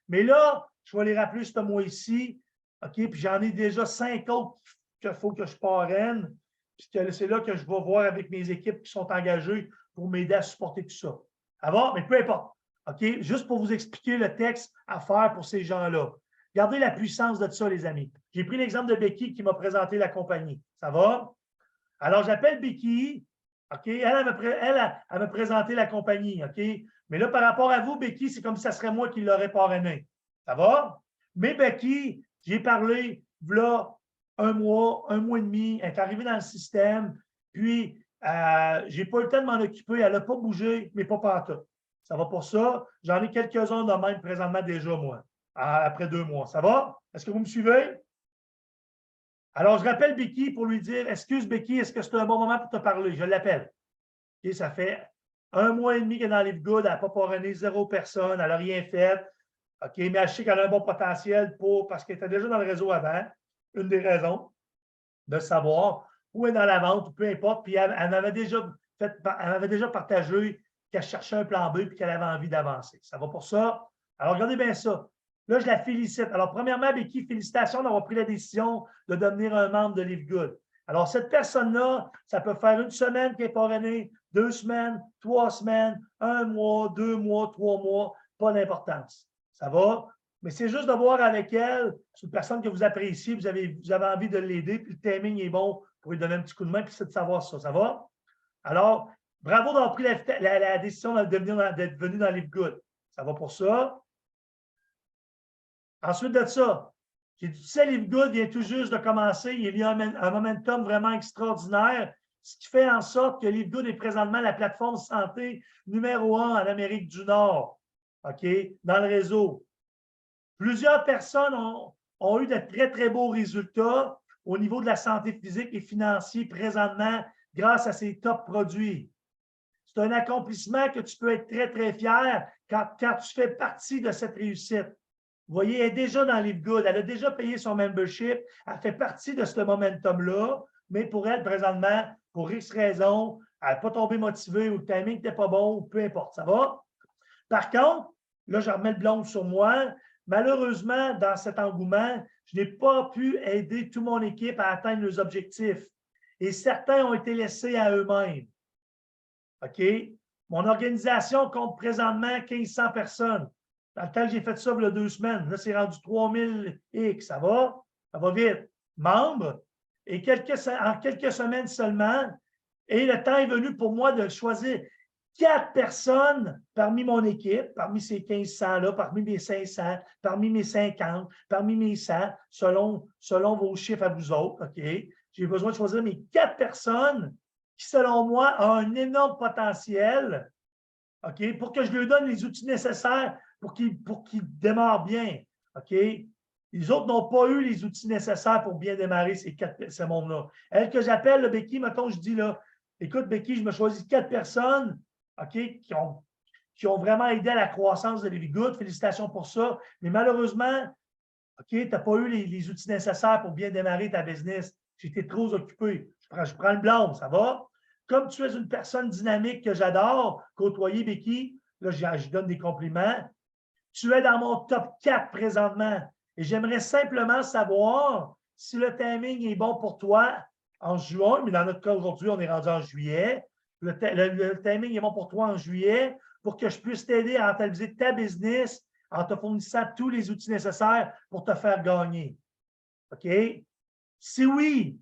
Mais là, je vais les rappeler ce mois-ci. OK? Puis j'en ai déjà 5 autres qu'il faut que je parraine. Puis c'est là que je vais voir avec mes équipes qui sont engagées pour m'aider à supporter tout ça. Ça va? Mais peu importe. OK? Juste pour vous expliquer le texte à faire pour ces gens-là. Regardez la puissance de ça, les amis. J'ai pris l'exemple de Becky qui m'a présenté la compagnie. Ça va? Alors, j'appelle Becky. OK? Elle m'a présenté la compagnie. OK? Mais là, par rapport à vous, Becky, c'est comme si ça serait moi qui l'aurais parrainé. Ça va? Mais Becky, j'ai parlé, voilà, 1 mois, 1 mois et demi, elle est arrivée dans le système, puis je n'ai pas eu le temps de m'en occuper, elle n'a pas bougé, mais pas partout. Ça va pour ça. J'en ai quelques-uns de même présentement déjà, moi, après 2 mois. Ça va? Est-ce que vous me suivez? Alors, je rappelle Becky pour lui dire, excuse Becky, est-ce que c'est un bon moment pour te parler? Je l'appelle. Okay, ça fait 1 mois et demi qu'elle est dans Live Good, elle n'a pas parrainé 0 personne, elle n'a rien fait. OK, mais elle sait qu'elle a un bon potentiel parce qu'elle était déjà dans le réseau avant. Une des raisons de savoir où elle est dans la vente, ou peu importe. Puis elle m'avait déjà partagé qu'elle cherchait un plan B et qu'elle avait envie d'avancer. Ça va pour ça? Alors, regardez bien ça. Là, je la félicite. Alors, premièrement, Becky, félicitations d'avoir pris la décision de devenir un membre de Live Good. Alors, cette personne-là, ça peut faire 1 semaine qu'elle est parrainée, 2 semaines, 3 semaines, 1 mois, 2 mois, 3 mois, pas d'importance. Ça va? Mais c'est juste de voir avec elle, c'est une personne que vous appréciez, vous avez envie de l'aider, puis le timing est bon pour lui donner un petit coup de main, puis c'est de savoir ça. Ça va? Alors, bravo d'avoir pris la décision d'être venu dans Live Good. Ça va pour ça. Ensuite de ça, j'ai dit, tu sais, Live Good vient tout juste de commencer. Il y a un momentum vraiment extraordinaire, ce qui fait en sorte que Live Good est présentement la plateforme santé numéro 1 en Amérique du Nord, OK, dans le réseau. Plusieurs personnes ont eu de très, très beaux résultats au niveau de la santé physique et financière présentement grâce à ces top produits. C'est un accomplissement que tu peux être très, très fier quand tu fais partie de cette réussite. Vous voyez, elle est déjà dans Live Good. Elle a déjà payé son membership. Elle fait partie de ce momentum-là. Mais pour elle, présentement, pour X raisons, elle n'a pas tombé motivée ou le timing n'était pas bon, ou peu importe. Ça va? Par contre, là, je remets le blâme sur moi. Malheureusement, dans cet engouement, je n'ai pas pu aider toute mon équipe à atteindre leurs objectifs. Et certains ont été laissés à eux-mêmes. OK? Mon organisation compte présentement 1500 personnes. Dans le temps que j'ai fait ça, il y a 2 semaines, là, c'est rendu 3000 X. Ça va? Ça va vite. Membres. Et en quelques semaines seulement, et le temps est venu pour moi de choisir 4 personnes parmi mon équipe, parmi ces 1500-là, parmi mes 500, parmi mes 50, parmi mes 100, selon vos chiffres à vous autres. OK? J'ai besoin de choisir mes 4 personnes qui, selon moi, ont un énorme potentiel, OK, pour que je leur donne les outils nécessaires pour qu'ils démarrent bien. OK? Les autres n'ont pas eu les outils nécessaires pour bien démarrer ces mondes-là. Elle que j'appelle, le Becky, mettons, je dis là, écoute, Becky, je me choisis 4 personnes, OK, qui ont vraiment aidé à la croissance de Live Good. Félicitations pour ça. Mais malheureusement, OK, tu n'as pas eu les outils nécessaires pour bien démarrer ta business. J'étais trop occupé. Je prends le blâme, ça va? Comme tu es une personne dynamique que j'adore, côtoyer, Becky, là, je donne des compliments. Tu es dans mon top 4 présentement. Et j'aimerais simplement savoir si le timing est bon pour toi en juin, mais dans notre cas aujourd'hui, on est rendu en juillet. Le timing est bon pour toi en juillet pour que je puisse t'aider à rentabiliser ta business en te fournissant tous les outils nécessaires pour te faire gagner. OK? Si oui,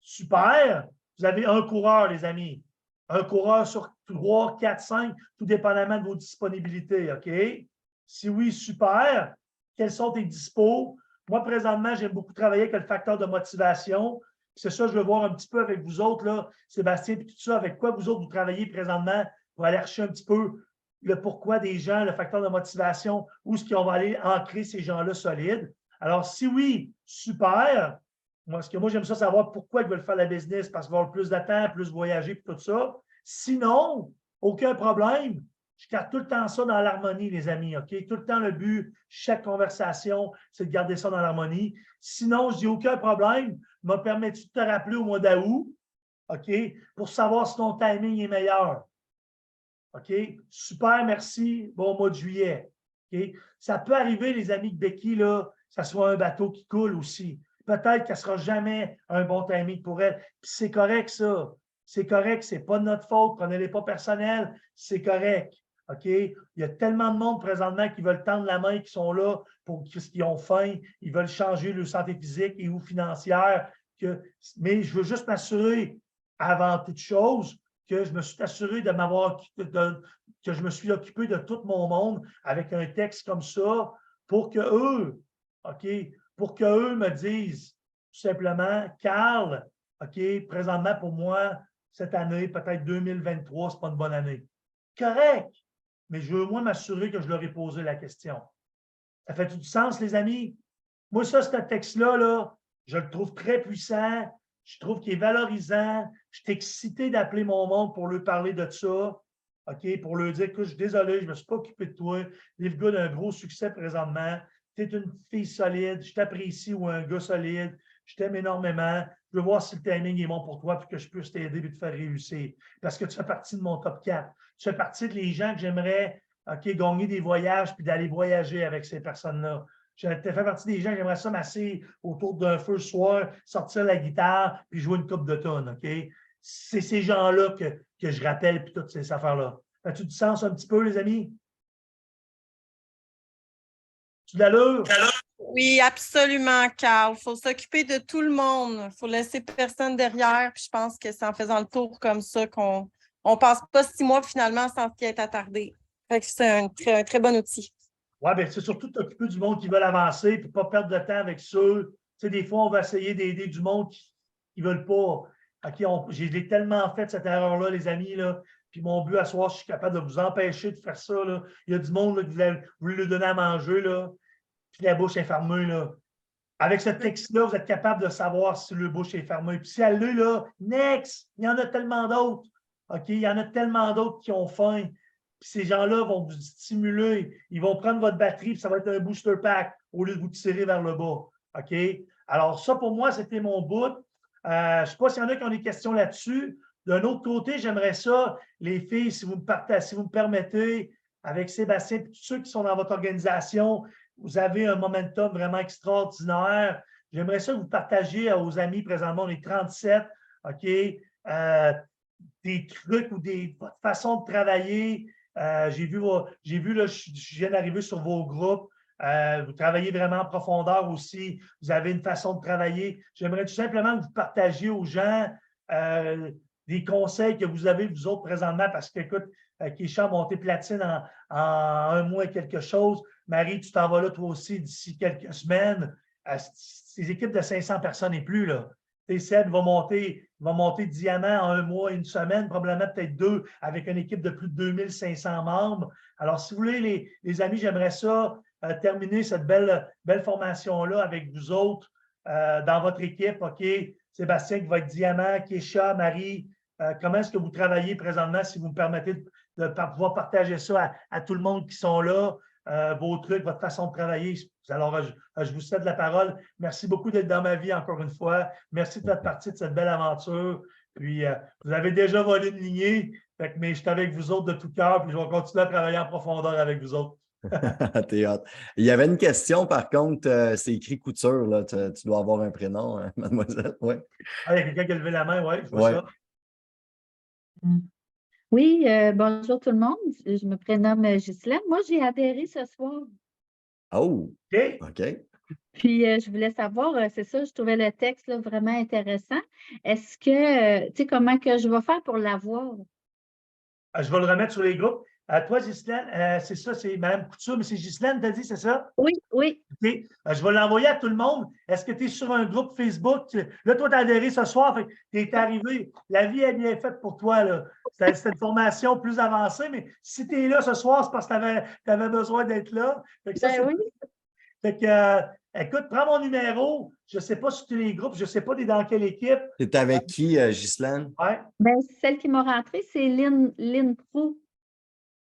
super. Vous avez un coureur, les amis. Un coureur sur 3, 4, 5, tout dépendamment de vos disponibilités. OK? Si oui, super. Quels sont tes dispos? Moi, présentement, j'aime beaucoup travailler avec le facteur de motivation. C'est ça, je veux voir un petit peu avec vous autres, là, Sébastien, et tout ça, avec quoi vous autres vous travaillez présentement pour aller chercher un petit peu le pourquoi des gens, le facteur de motivation, où est-ce qu'on va aller ancrer ces gens-là solides. Alors, si oui, super. Parce que moi, j'aime ça savoir pourquoi ils veulent faire la business, parce qu'ils vont avoir plus de temps, plus voyager, et tout ça. Sinon, aucun problème. Je garde tout le temps ça dans l'harmonie, les amis, OK? Tout le temps, le but, chaque conversation, c'est de garder ça dans l'harmonie. Sinon, je dis aucun problème. Me permets-tu de te rappeler au mois d'août, OK? Pour savoir si ton timing est meilleur. OK? Super, merci. Bon mois de juillet. OK? Ça peut arriver, les amis de Becky, là, que ça soit un bateau qui coule aussi. Peut-être qu'elle ne sera jamais un bon timing pour elle. Puis c'est correct, ça. C'est correct, ce n'est pas de notre faute. Prenez-les pas personnels. C'est correct. OK? Il y a tellement de monde présentement qui veulent tendre la main, qui sont là pour ce qu'ils ont faim. Ils veulent changer leur santé physique et ou financière. Mais je veux juste m'assurer, avant toute chose, que je me suis assuré de que je me suis occupé de tout mon monde avec un texte comme ça pour qu'eux, OK, pour qu'eux me disent tout simplement, Carl, OK, présentement pour moi, cette année, peut-être 2023, ce n'est pas une bonne année. Correct, mais je veux au moins m'assurer que je leur ai posé la question. Ça fait du sens, les amis? Moi, ça, ce texte-là, là, je le trouve très puissant. Je trouve qu'il est valorisant. Je suis excité d'appeler mon monde pour leur parler de ça. OK? Pour leur dire que je suis désolé, je ne me suis pas occupé de toi. Live Good a un gros succès présentement. Tu es une fille solide. Je t'apprécie ou un gars solide. Je t'aime énormément. Je veux voir si le timing est bon pour toi et que je puisse t'aider et te faire réussir. Parce que tu fais partie de mon top 4. Tu fais partie de les gens que j'aimerais gagner des voyages puis d'aller voyager avec ces personnes-là. Je fais partie des gens que j'aimerais ça m'asseoir autour d'un feu le soir, sortir la guitare puis jouer une coupe de tonnes. OK? C'est ces gens-là que je rappelle puis toutes ces affaires-là. As-tu du sens un petit peu, les amis? Tu l'allure? Oui, absolument, Carl. Il faut s'occuper de tout le monde. Il faut laisser personne derrière. Puis je pense que c'est en faisant le tour comme ça qu'on ne passe pas 6 mois finalement sans s'y être attardé. Fait que c'est un très bon outil. Oui, bien, c'est surtout t'occuper du monde qui veulent avancer et pas perdre de temps avec ceux. Tu sais, des fois, on va essayer d'aider du monde qui ne veulent pas. J'ai tellement fait cette erreur-là, les amis, là. Puis mon but à soir, je suis capable de vous empêcher de faire ça, là. Il y a du monde là, que vous voulez lui donner à manger, là, puis la bouche est fermée, là. Avec ce texte-là, vous êtes capable de savoir si le bouche est fermé. Puis si elle l'est, là, next! Il y en a tellement d'autres. OK? Il y en a tellement d'autres qui ont faim. Puis ces gens-là vont vous stimuler. Ils vont prendre votre batterie, puis ça va être un booster pack au lieu de vous tirer vers le bas. OK? Alors, ça, pour moi, c'était mon bout. Je ne sais pas s'il y en a qui ont des questions là-dessus. D'un autre côté, j'aimerais ça, les filles, si vous me permettez, avec Sébastien et tous ceux qui sont dans votre organisation, vous avez un momentum vraiment extraordinaire. J'aimerais ça que vous partagiez aux amis présentement, on est 37, OK? Des trucs ou votre façon de travailler. J'ai vu là, je viens d'arriver sur vos groupes. Vous travaillez vraiment en profondeur aussi. Vous avez une façon de travailler. J'aimerais tout simplement que vous partagiez aux gens des conseils que vous avez, vous autres, présentement, parce que, écoute, Keisha a monté platine en un mois et quelque chose. Marie, tu t'en vas là, toi aussi, d'ici quelques semaines. Ces équipes de 500 personnes et plus, là. Seb va monter diamant en un mois et une semaine, probablement peut-être 2, avec une équipe de plus de 2500 membres. Alors, si vous voulez, les amis, j'aimerais ça terminer cette belle formation-là avec vous autres dans votre équipe. OK, Sébastien qui va être diamant, Keisha, Marie, comment est-ce que vous travaillez présentement, si vous me permettez de pouvoir partager ça à tout le monde qui sont là, vos trucs, votre façon de travailler. Alors, je vous cède la parole. Merci beaucoup d'être dans ma vie encore une fois. Merci de faire partie de cette belle aventure. Puis, vous avez déjà volé une lignée, mais je suis avec vous autres de tout cœur, puis je vais continuer à travailler en profondeur avec vous autres. T'es hâte. Il y avait une question, par contre, c'est écrit couture, là. Tu dois avoir un prénom, hein, mademoiselle. Ouais. Ah, il y a quelqu'un qui a levé la main, oui, je vois ça. Oui, bonjour tout le monde. Je me prénomme Ghislaine. Moi, j'ai adhéré ce soir. Oh! OK. OK. Puis, je voulais savoir, c'est ça, je trouvais le texte là, vraiment intéressant. Est-ce que, tu sais, comment que je vais faire pour l'avoir? Je vais le remettre sur les groupes. Toi, Ghislaine, c'est ça, c'est Mme Couture, mais c'est Ghislaine, t'as dit, c'est ça? Oui, oui. OK. Je vais l'envoyer à tout le monde. Est-ce que tu es sur un groupe Facebook? Là, toi, tu as adhéré ce soir, tu es arrivé. La vie est bien faite pour toi, là. C'était une formation plus avancée, mais si tu es là ce soir, c'est parce que tu avais besoin d'être là. Fait que ça, Oui. Fait que, écoute, prends mon numéro. Je ne sais pas sur tous les groupes, je ne sais pas dans quelle équipe. Tu es avec qui, Ghislaine? Ouais. Ben, celle qui m'a rentrée, c'est Lynn Prou.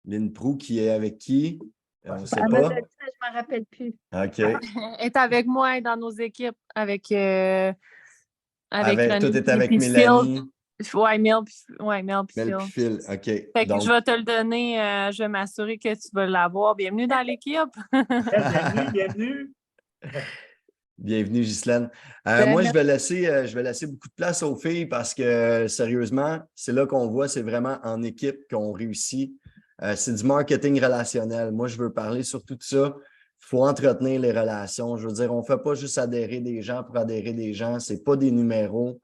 Lynn Prou qui est avec qui? On ne sait Elle m'a pas. dit, je ne me rappelle plus. OK. Elle est avec moi et dans nos équipes, avec Tout est René, avec puis Mélanie. Ouais, Mel puis Mel puis Phil. OK. Fait que Donc, je vais te le donner, je vais m'assurer que tu vas l'avoir. Bienvenue dans l'équipe. Bienvenue. bienvenue, Ghislaine. Moi, je vais laisser beaucoup de place aux filles parce que, sérieusement, c'est là qu'on voit, c'est vraiment en équipe qu'on réussit. C'est du marketing relationnel. Moi, je veux parler surtout de ça. Il faut entretenir les relations. Je veux dire, on ne fait pas juste adhérer des gens pour adhérer des gens. Ce n'est pas des numéros.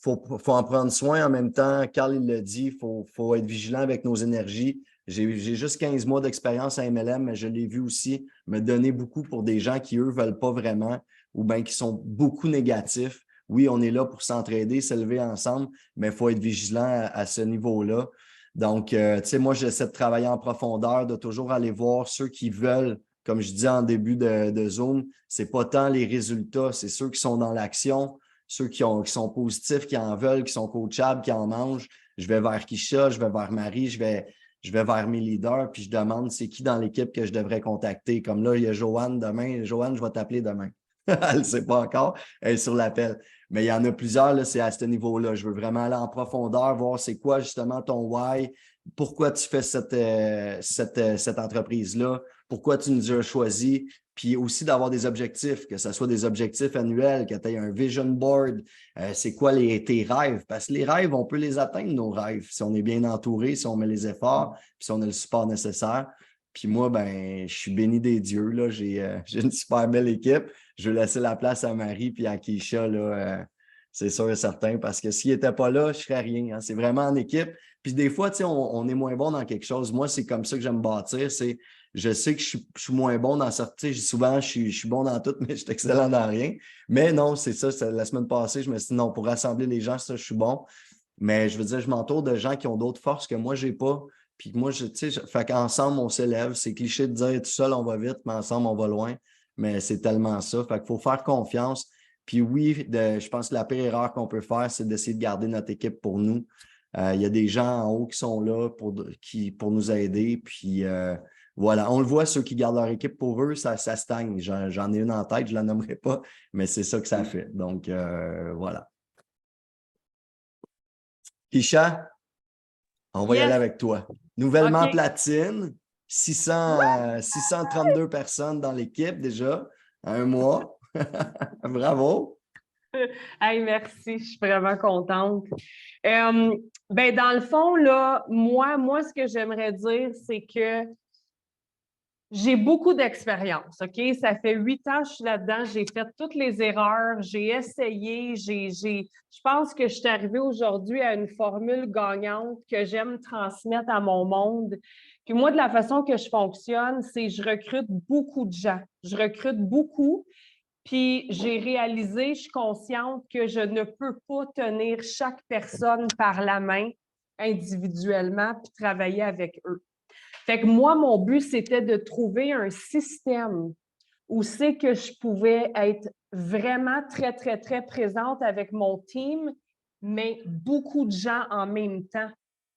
Faut en prendre soin en même temps. Carl, il l'a dit, il faut être vigilant avec nos énergies. J'ai juste 15 mois d'expérience à MLM, mais je l'ai vu aussi me donner beaucoup pour des gens qui, eux, ne veulent pas vraiment ou bien qui sont beaucoup négatifs. Oui, on est là pour s'entraider, s'élever ensemble, mais il faut être vigilant à ce niveau-là. Donc, tu sais, moi, j'essaie de travailler en profondeur, de toujours aller voir ceux qui veulent, comme je dis en début de Zoom, ce n'est pas tant les résultats, c'est ceux qui sont dans l'action, ceux qui sont positifs, qui en veulent, qui sont coachables, qui en mangent. Je vais vers Keisha, je vais vers Marie, je vais vers mes leaders, puis je demande c'est qui dans l'équipe que je devrais contacter. Comme là, il y a Joanne demain. Joanne, je vais t'appeler demain. Elle ne sait pas encore, elle est sur l'appel. Mais il y en a plusieurs, là, c'est à ce niveau-là. Je veux vraiment aller en profondeur, voir c'est quoi justement ton why, pourquoi tu fais cette entreprise-là, pourquoi tu nous as choisi, puis aussi d'avoir des objectifs, que ce soit des objectifs annuels, que tu aies un vision board, c'est quoi tes rêves, parce que les rêves, on peut les atteindre, nos rêves, si on est bien entouré, si on met les efforts, puis si on a le support nécessaire. Puis moi, ben, je suis béni des dieux. Là. J'ai une super belle équipe. Je vais laisser la place à Marie puis à Keisha, là, c'est sûr et certain, parce que s'ils n'étaient pas là, je ne serais rien. Hein. C'est vraiment en équipe. Puis des fois, on est moins bon dans quelque chose. Moi, c'est comme ça que j'aime bâtir. Je sais que je suis moins bon dans certains. Souvent, je suis bon dans tout, mais je suis excellent dans rien. Mais non, c'est ça. La semaine passée, je me suis dit non, pour rassembler les gens, ça, je suis bon. Mais je veux dire, je m'entoure de gens qui ont d'autres forces que moi, je n'ai pas. Puis moi, fait qu'ensemble, on s'élève. C'est cliché de dire tout seul, on va vite, mais ensemble, on va loin. Mais c'est tellement ça. Fait qu'il faut faire confiance. Puis oui, je pense que la pire erreur qu'on peut faire, c'est d'essayer de garder notre équipe pour nous. Il y a des gens en haut qui sont là pour nous aider. Puis voilà, on le voit, ceux qui gardent leur équipe pour eux, ça stagne. J'en ai une en tête, je ne la nommerai pas, mais c'est ça que ça fait. Donc voilà. Keisha, on va y aller avec toi. Nouvellement platine, 632 personnes dans l'équipe déjà, un mois. Bravo. Hey, merci, je suis vraiment contente. Ben, dans le fond, là, moi, ce que j'aimerais dire, c'est que j'ai beaucoup d'expérience, OK? Ça fait 8 ans que je suis là-dedans, j'ai fait toutes les erreurs, j'ai essayé, je pense que je suis arrivée aujourd'hui à une formule gagnante que j'aime transmettre à mon monde. Puis moi, de la façon que je fonctionne, c'est je recrute beaucoup de gens. Je recrute beaucoup. Puis j'ai réalisé, je suis consciente que je ne peux pas tenir chaque personne par la main individuellement puis travailler avec eux. Fait que moi, mon but, c'était de trouver un système où c'est que je pouvais être vraiment très, très, très présente avec mon team, mais beaucoup de gens en même temps.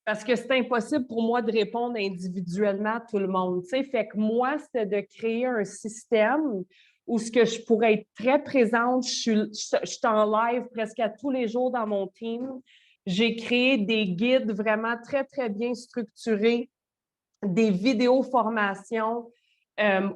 Parce que c'est impossible pour moi de répondre individuellement à tout le monde. T'sais. Fait que moi, c'était de créer un système où ce que je pourrais être très présente. Je suis en live presque à tous les jours dans mon team. J'ai créé des guides vraiment très, très bien structurés, des vidéos formations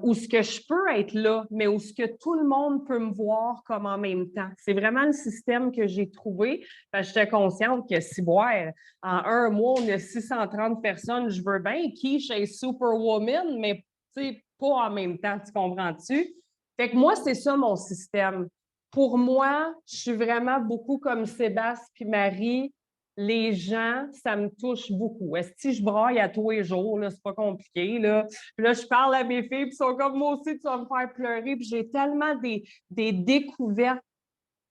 où ce que je peux être là, mais où ce que tout le monde peut me voir comme en même temps. C'est vraiment le système que j'ai trouvé. J'étais consciente que si, en un mois, on a 630 personnes, je veux bien qui chez Superwoman, mais pas en même temps, tu comprends-tu? Fait que moi, c'est ça mon système. Pour moi, je suis vraiment beaucoup comme Sébastien puis Marie. Les gens, ça me touche beaucoup. Si je braille à tous les jours, là, c'est pas compliqué. Là. Puis là, je parle à mes filles, puis ils sont comme moi aussi, tu vas me faire pleurer. Puis j'ai tellement des découvertes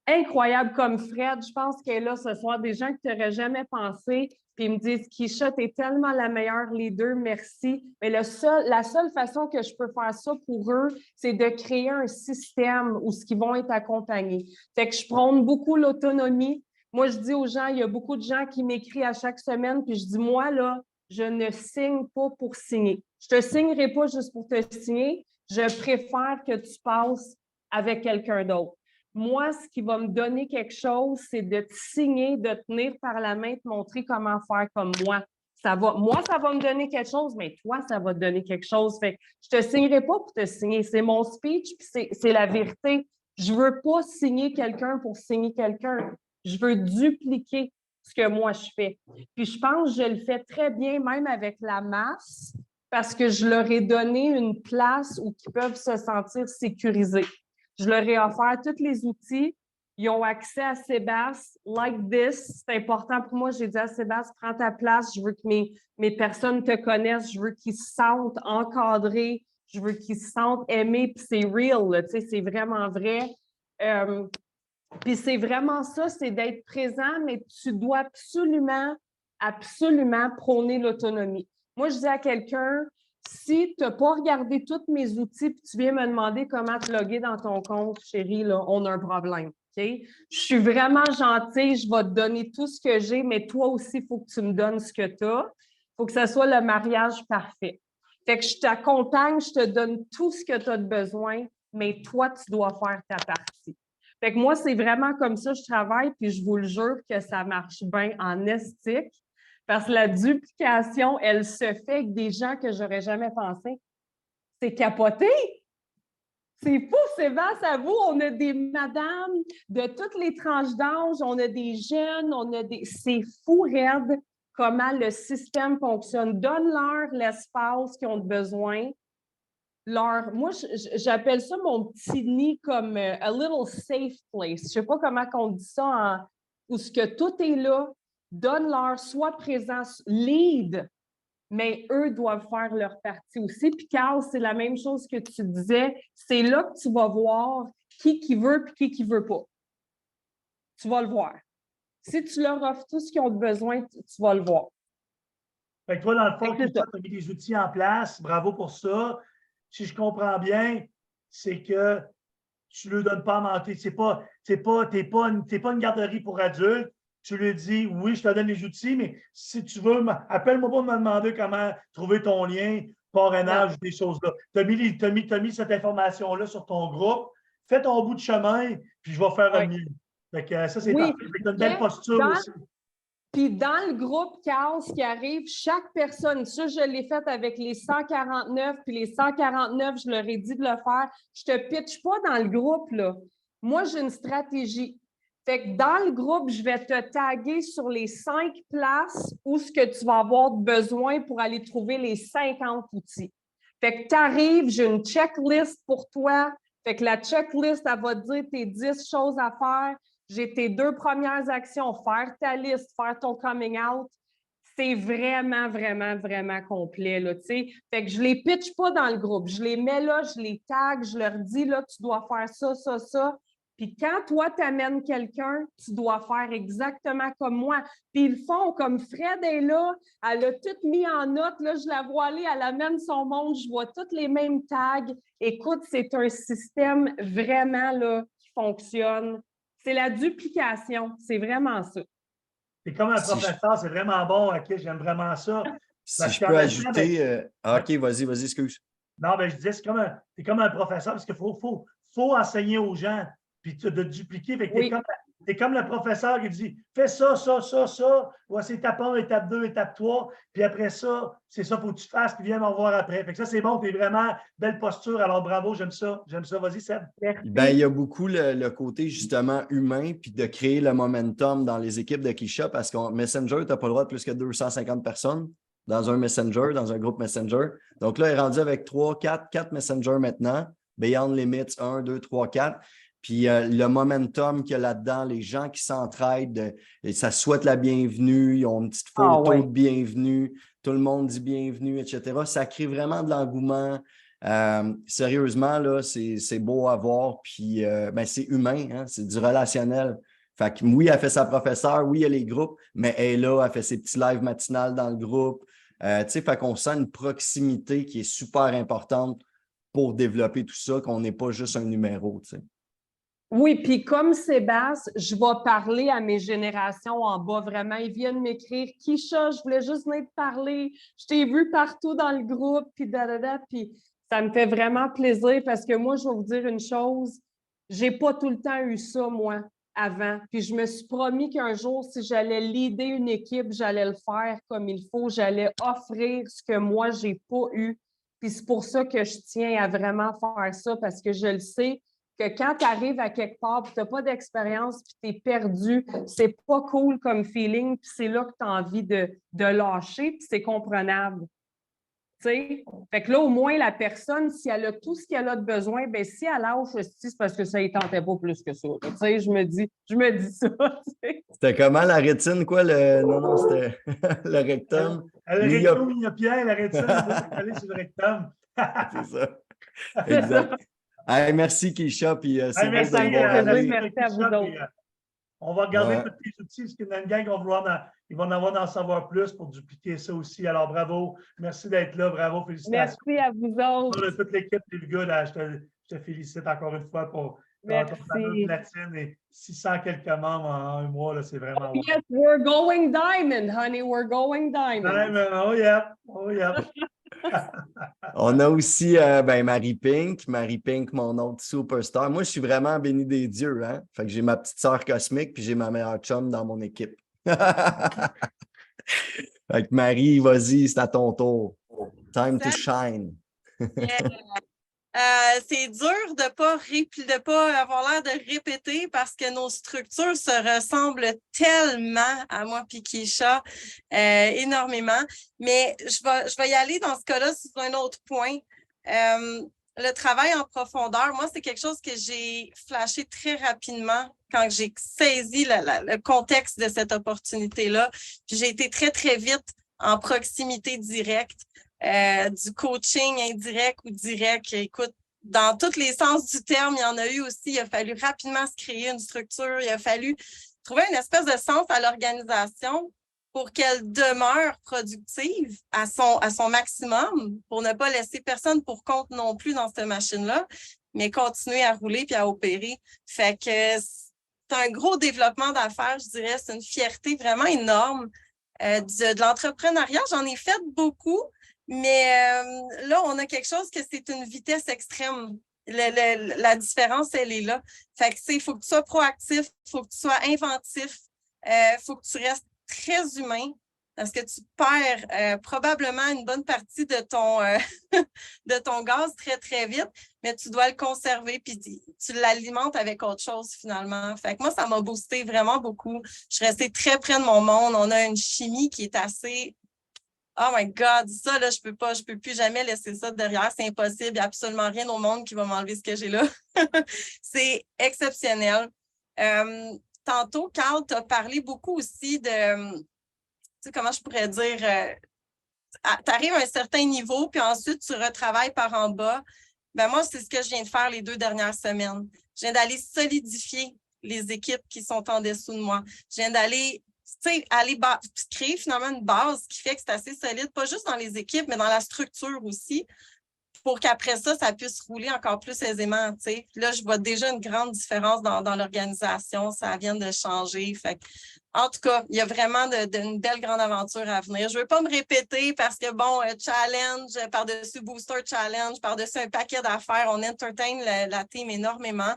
incroyables comme Fred. Je pense qu'elle est là ce soir, des gens que tu n'aurais jamais pensé. Puis ils me disent, Keisha, tu es tellement la meilleure leader, merci. Mais la seule façon que je peux faire ça pour eux, c'est de créer un système où ils vont être accompagnés. Fait que je prône beaucoup l'autonomie. Moi, je dis aux gens, il y a beaucoup de gens qui m'écrivent à chaque semaine, puis je dis, moi, là, je ne signe pas pour signer. Je ne te signerai pas juste pour te signer. Je préfère que tu passes avec quelqu'un d'autre. Moi, ce qui va me donner quelque chose, c'est de te signer, de te tenir par la main, te montrer comment faire comme moi. Moi, ça va me donner quelque chose, mais toi, ça va te donner quelque chose. Fait que je ne te signerai pas pour te signer. C'est mon speech, puis c'est la vérité. Je ne veux pas signer quelqu'un pour signer quelqu'un. Je veux dupliquer ce que moi je fais. Puis je pense que je le fais très bien, même avec la masse, parce que je leur ai donné une place où ils peuvent se sentir sécurisés. Je leur ai offert tous les outils. Ils ont accès à Sébastien, like this. C'est important pour moi. J'ai dit à Sébastien, prends ta place. Je veux que mes personnes te connaissent. Je veux qu'ils se sentent encadrés. Je veux qu'ils se sentent aimés. Puis c'est real, c'est vraiment vrai. Puis c'est vraiment ça, c'est d'être présent, mais tu dois absolument, absolument prôner l'autonomie. Moi, je dis à quelqu'un, si tu n'as pas regardé tous mes outils puis tu viens me demander comment te loguer dans ton compte, chérie, là, on a un problème. Okay? Je suis vraiment gentille, je vais te donner tout ce que j'ai, mais toi aussi, il faut que tu me donnes ce que tu as. Il faut que ce soit le mariage parfait. Fait que je t'accompagne, je te donne tout ce que tu as de besoin, mais toi, tu dois faire ta partie. Fait que moi, c'est vraiment comme ça que je travaille, puis je vous le jure que ça marche bien en estique, parce que la duplication, elle se fait avec des gens que j'aurais jamais pensé. C'est capoté! C'est fou, Sébastien, à vous, on a des madames de toutes les tranches d'âge, on a des jeunes, on a des... C'est fou, raide. comment le système fonctionne. Donne-leur l'espace qu'ils ont besoin. Moi, j'appelle ça mon petit nid comme a little safe place. Je ne sais pas comment on dit ça, où ce que tout est là. Donne-leur, sois présent, lead, mais eux doivent faire leur partie aussi. Puis Carl, c'est la même chose que tu disais. C'est là que tu vas voir qui veut et qui ne veut pas. Tu vas le voir. Si tu leur offres tout ce qu'ils ont besoin, tu vas le voir. Fait que toi, dans le fond, Fait que tu as mis des outils en place. Bravo pour ça. Si je comprends bien, c'est que tu ne leur donnes pas à mentir. Tu n'es pas une garderie pour adultes. Tu lui dis, oui, je te donne les outils, mais si tu veux, appelle-moi pas me demander comment trouver ton lien, parrainage, des choses-là. Tu as mis cette information-là sur ton groupe. Fais ton bout de chemin, puis je vais faire le mien. Fait que ça, c'est parfait. Tu as une belle posture aussi. Puis dans le groupe Chaos qui arrive, chaque personne, ça, je l'ai fait avec les 149, puis les 149, je leur ai dit de le faire. Je te pitche pas dans le groupe, là. Moi, j'ai une stratégie. Fait que dans le groupe, je vais te taguer sur les 5 places où ce que tu vas avoir besoin pour aller trouver les 50 outils. Fait que tu arrives, j'ai une checklist pour toi. Fait que la checklist, elle va te dire tes 10 choses à faire. J'ai tes 2 premières actions, faire ta liste, faire ton coming out. C'est vraiment, vraiment, vraiment complet, là, tu sais. Fait que je les pitch pas dans le groupe. Je les mets là, je les tag, je leur dis, là, tu dois faire ça, ça, ça. Puis quand toi, tu amènes quelqu'un, tu dois faire exactement comme moi. Puis ils le font comme Fred est là, elle a tout mis en note, là, je la vois aller, elle amène son monde, je vois toutes les mêmes tags. Écoute, c'est un système vraiment, là, qui fonctionne. C'est la duplication, c'est vraiment ça. C'est comme un professeur, c'est vraiment bon, OK, j'aime vraiment ça. Si je peux ajouter... OK, vas-y, excuse. Non, mais je disais, c'est comme un professeur, parce qu'il faut enseigner aux gens, puis de dupliquer. Fait que t'es comme le professeur qui dit, fais ça, ça, ça, ça. Voici étape 1, étape 2, étape 3. Puis après ça, c'est ça, il faut que tu fasses, puis viens me revoir après. Fait que ça, c'est bon, t'es vraiment belle posture. Alors bravo, j'aime ça. J'aime ça. Vas-y, Seb. Ben, il y a beaucoup le côté justement humain, puis de créer le momentum dans les équipes de Kisha, parce qu'en Messenger, tu n'as pas le droit de plus que 250 personnes dans un Messenger, dans un groupe Messenger. Donc là, il est rendu avec 4 Messenger maintenant. Beyond Limits, 1, 2, 3, 4. Puis le momentum qu'il y a là-dedans, les gens qui s'entraident, ça souhaite la bienvenue, ils ont une petite photo de bienvenue, tout le monde dit bienvenue, etc. Ça crée vraiment de l'engouement. Sérieusement, là, c'est beau à voir, puis ben, c'est humain, hein, c'est du relationnel. Fait que oui, elle fait sa professeure, oui, il y a les groupes, mais elle est là, elle fait ses petits lives matinales dans le groupe. Tu sais, fait qu'on sent une proximité qui est super importante pour développer tout ça, qu'on n'est pas juste un numéro, tu sais. Oui, puis comme Sébastien, je vais parler à mes générations en bas, vraiment. Ils viennent m'écrire « Kisha, je voulais juste venir te parler. Je t'ai vu partout dans le groupe, puis puis ça me fait vraiment plaisir parce que moi, je vais vous dire une chose, j'ai pas tout le temps eu ça, moi, avant. Puis je me suis promis qu'un jour, si j'allais leader une équipe, j'allais le faire comme il faut, j'allais offrir ce que moi, j'ai pas eu. Puis c'est pour ça que je tiens à vraiment faire ça parce que je le sais, que quand tu arrives à quelque part et tu n'as pas d'expérience puis tu es perdu, c'est pas cool comme feeling, puis c'est là que tu as envie de lâcher, puis c'est comprenable. T'sais? Fait que là, au moins, la personne, si elle a tout ce qu'elle a de besoin, bien, si elle lâche, c'est parce que ça ne tentait pas plus que ça. Je me dis ça. C'était comment la rétine, quoi? Non, c'était le rectum. Le rectum, il y a Pierre, la rétine, il va aller sur le rectum. C'est ça. Exact. Hey, merci, Kisha. Puis, c'est merci à vous autres. On va regarder tous les outils, parce qu'il y a une gang qui ils vont en avoir d'en savoir plus pour dupliquer ça aussi. Alors, bravo. Merci d'être là. Bravo. Félicitations. Merci à vous autres. Toute l'équipe, les gars, là, je te félicite encore une fois pour ton platine et 600 quelques membres en un mois. C'est vraiment bon. Yes, we're going diamond, honey. We're going diamond. Oh, yeah. Oh, yeah. On a aussi Marie Pink, mon autre superstar. Moi, je suis vraiment béni des dieux. Hein? Fait que j'ai ma petite sœur cosmique puis j'ai ma meilleure chum dans mon équipe. Fait que Marie, vas-y, c'est à ton tour. Time to shine. Yeah. C'est dur de pas avoir l'air de répéter parce que nos structures se ressemblent tellement à moi et Keisha, énormément. Mais je vais y aller dans ce cas-là sur un autre point. Le travail en profondeur, moi, c'est quelque chose que j'ai flashé très rapidement quand j'ai saisi le contexte de cette opportunité-là. Puis j'ai été très, très vite en proximité directe. Du coaching indirect ou direct. Écoute, dans tous les sens du terme, il y en a eu aussi. Il a fallu rapidement se créer une structure. Il a fallu trouver une espèce de sens à l'organisation pour qu'elle demeure productive à son maximum, pour ne pas laisser personne pour compte non plus dans cette machine-là, mais continuer à rouler puis à opérer. Fait que c'est un gros développement d'affaires, je dirais. C'est une fierté vraiment énorme de l'entrepreneuriat. J'en ai fait beaucoup. Mais là, on a quelque chose que c'est une vitesse extrême. La différence, elle est là. Fait que, il faut que tu sois proactif, il faut que tu sois inventif, il faut que tu restes très humain parce que tu perds probablement une bonne partie de de ton gaz très, très vite, mais tu dois le conserver puis tu l'alimentes avec autre chose finalement. Fait que moi, ça m'a boosté vraiment beaucoup. Je suis restée très près de mon monde. On a une chimie qui est assez... Oh my God, ça, là, je peux plus jamais laisser ça derrière. C'est impossible. Il n'y a absolument rien au monde qui va m'enlever ce que j'ai là. C'est exceptionnel. Tantôt, Carl, tu as parlé beaucoup aussi de, tu sais, comment je pourrais dire, tu arrives à un certain niveau, puis ensuite, tu retravailles par en bas. Ben moi, c'est ce que je viens de faire les 2 dernières semaines. Je viens d'aller solidifier les équipes qui sont en dessous de moi. Je viens d'aller aller créer finalement une base qui fait que c'est assez solide, pas juste dans les équipes, mais dans la structure aussi, pour qu'après ça, ça puisse rouler encore plus aisément. T'sais. Là, je vois déjà une grande différence dans l'organisation. Ça vient de changer. Fait que, en tout cas, il y a vraiment une belle grande aventure à venir. Je ne veux pas me répéter parce que, bon, challenge, par-dessus booster challenge, par-dessus un paquet d'affaires, on entertain la team énormément.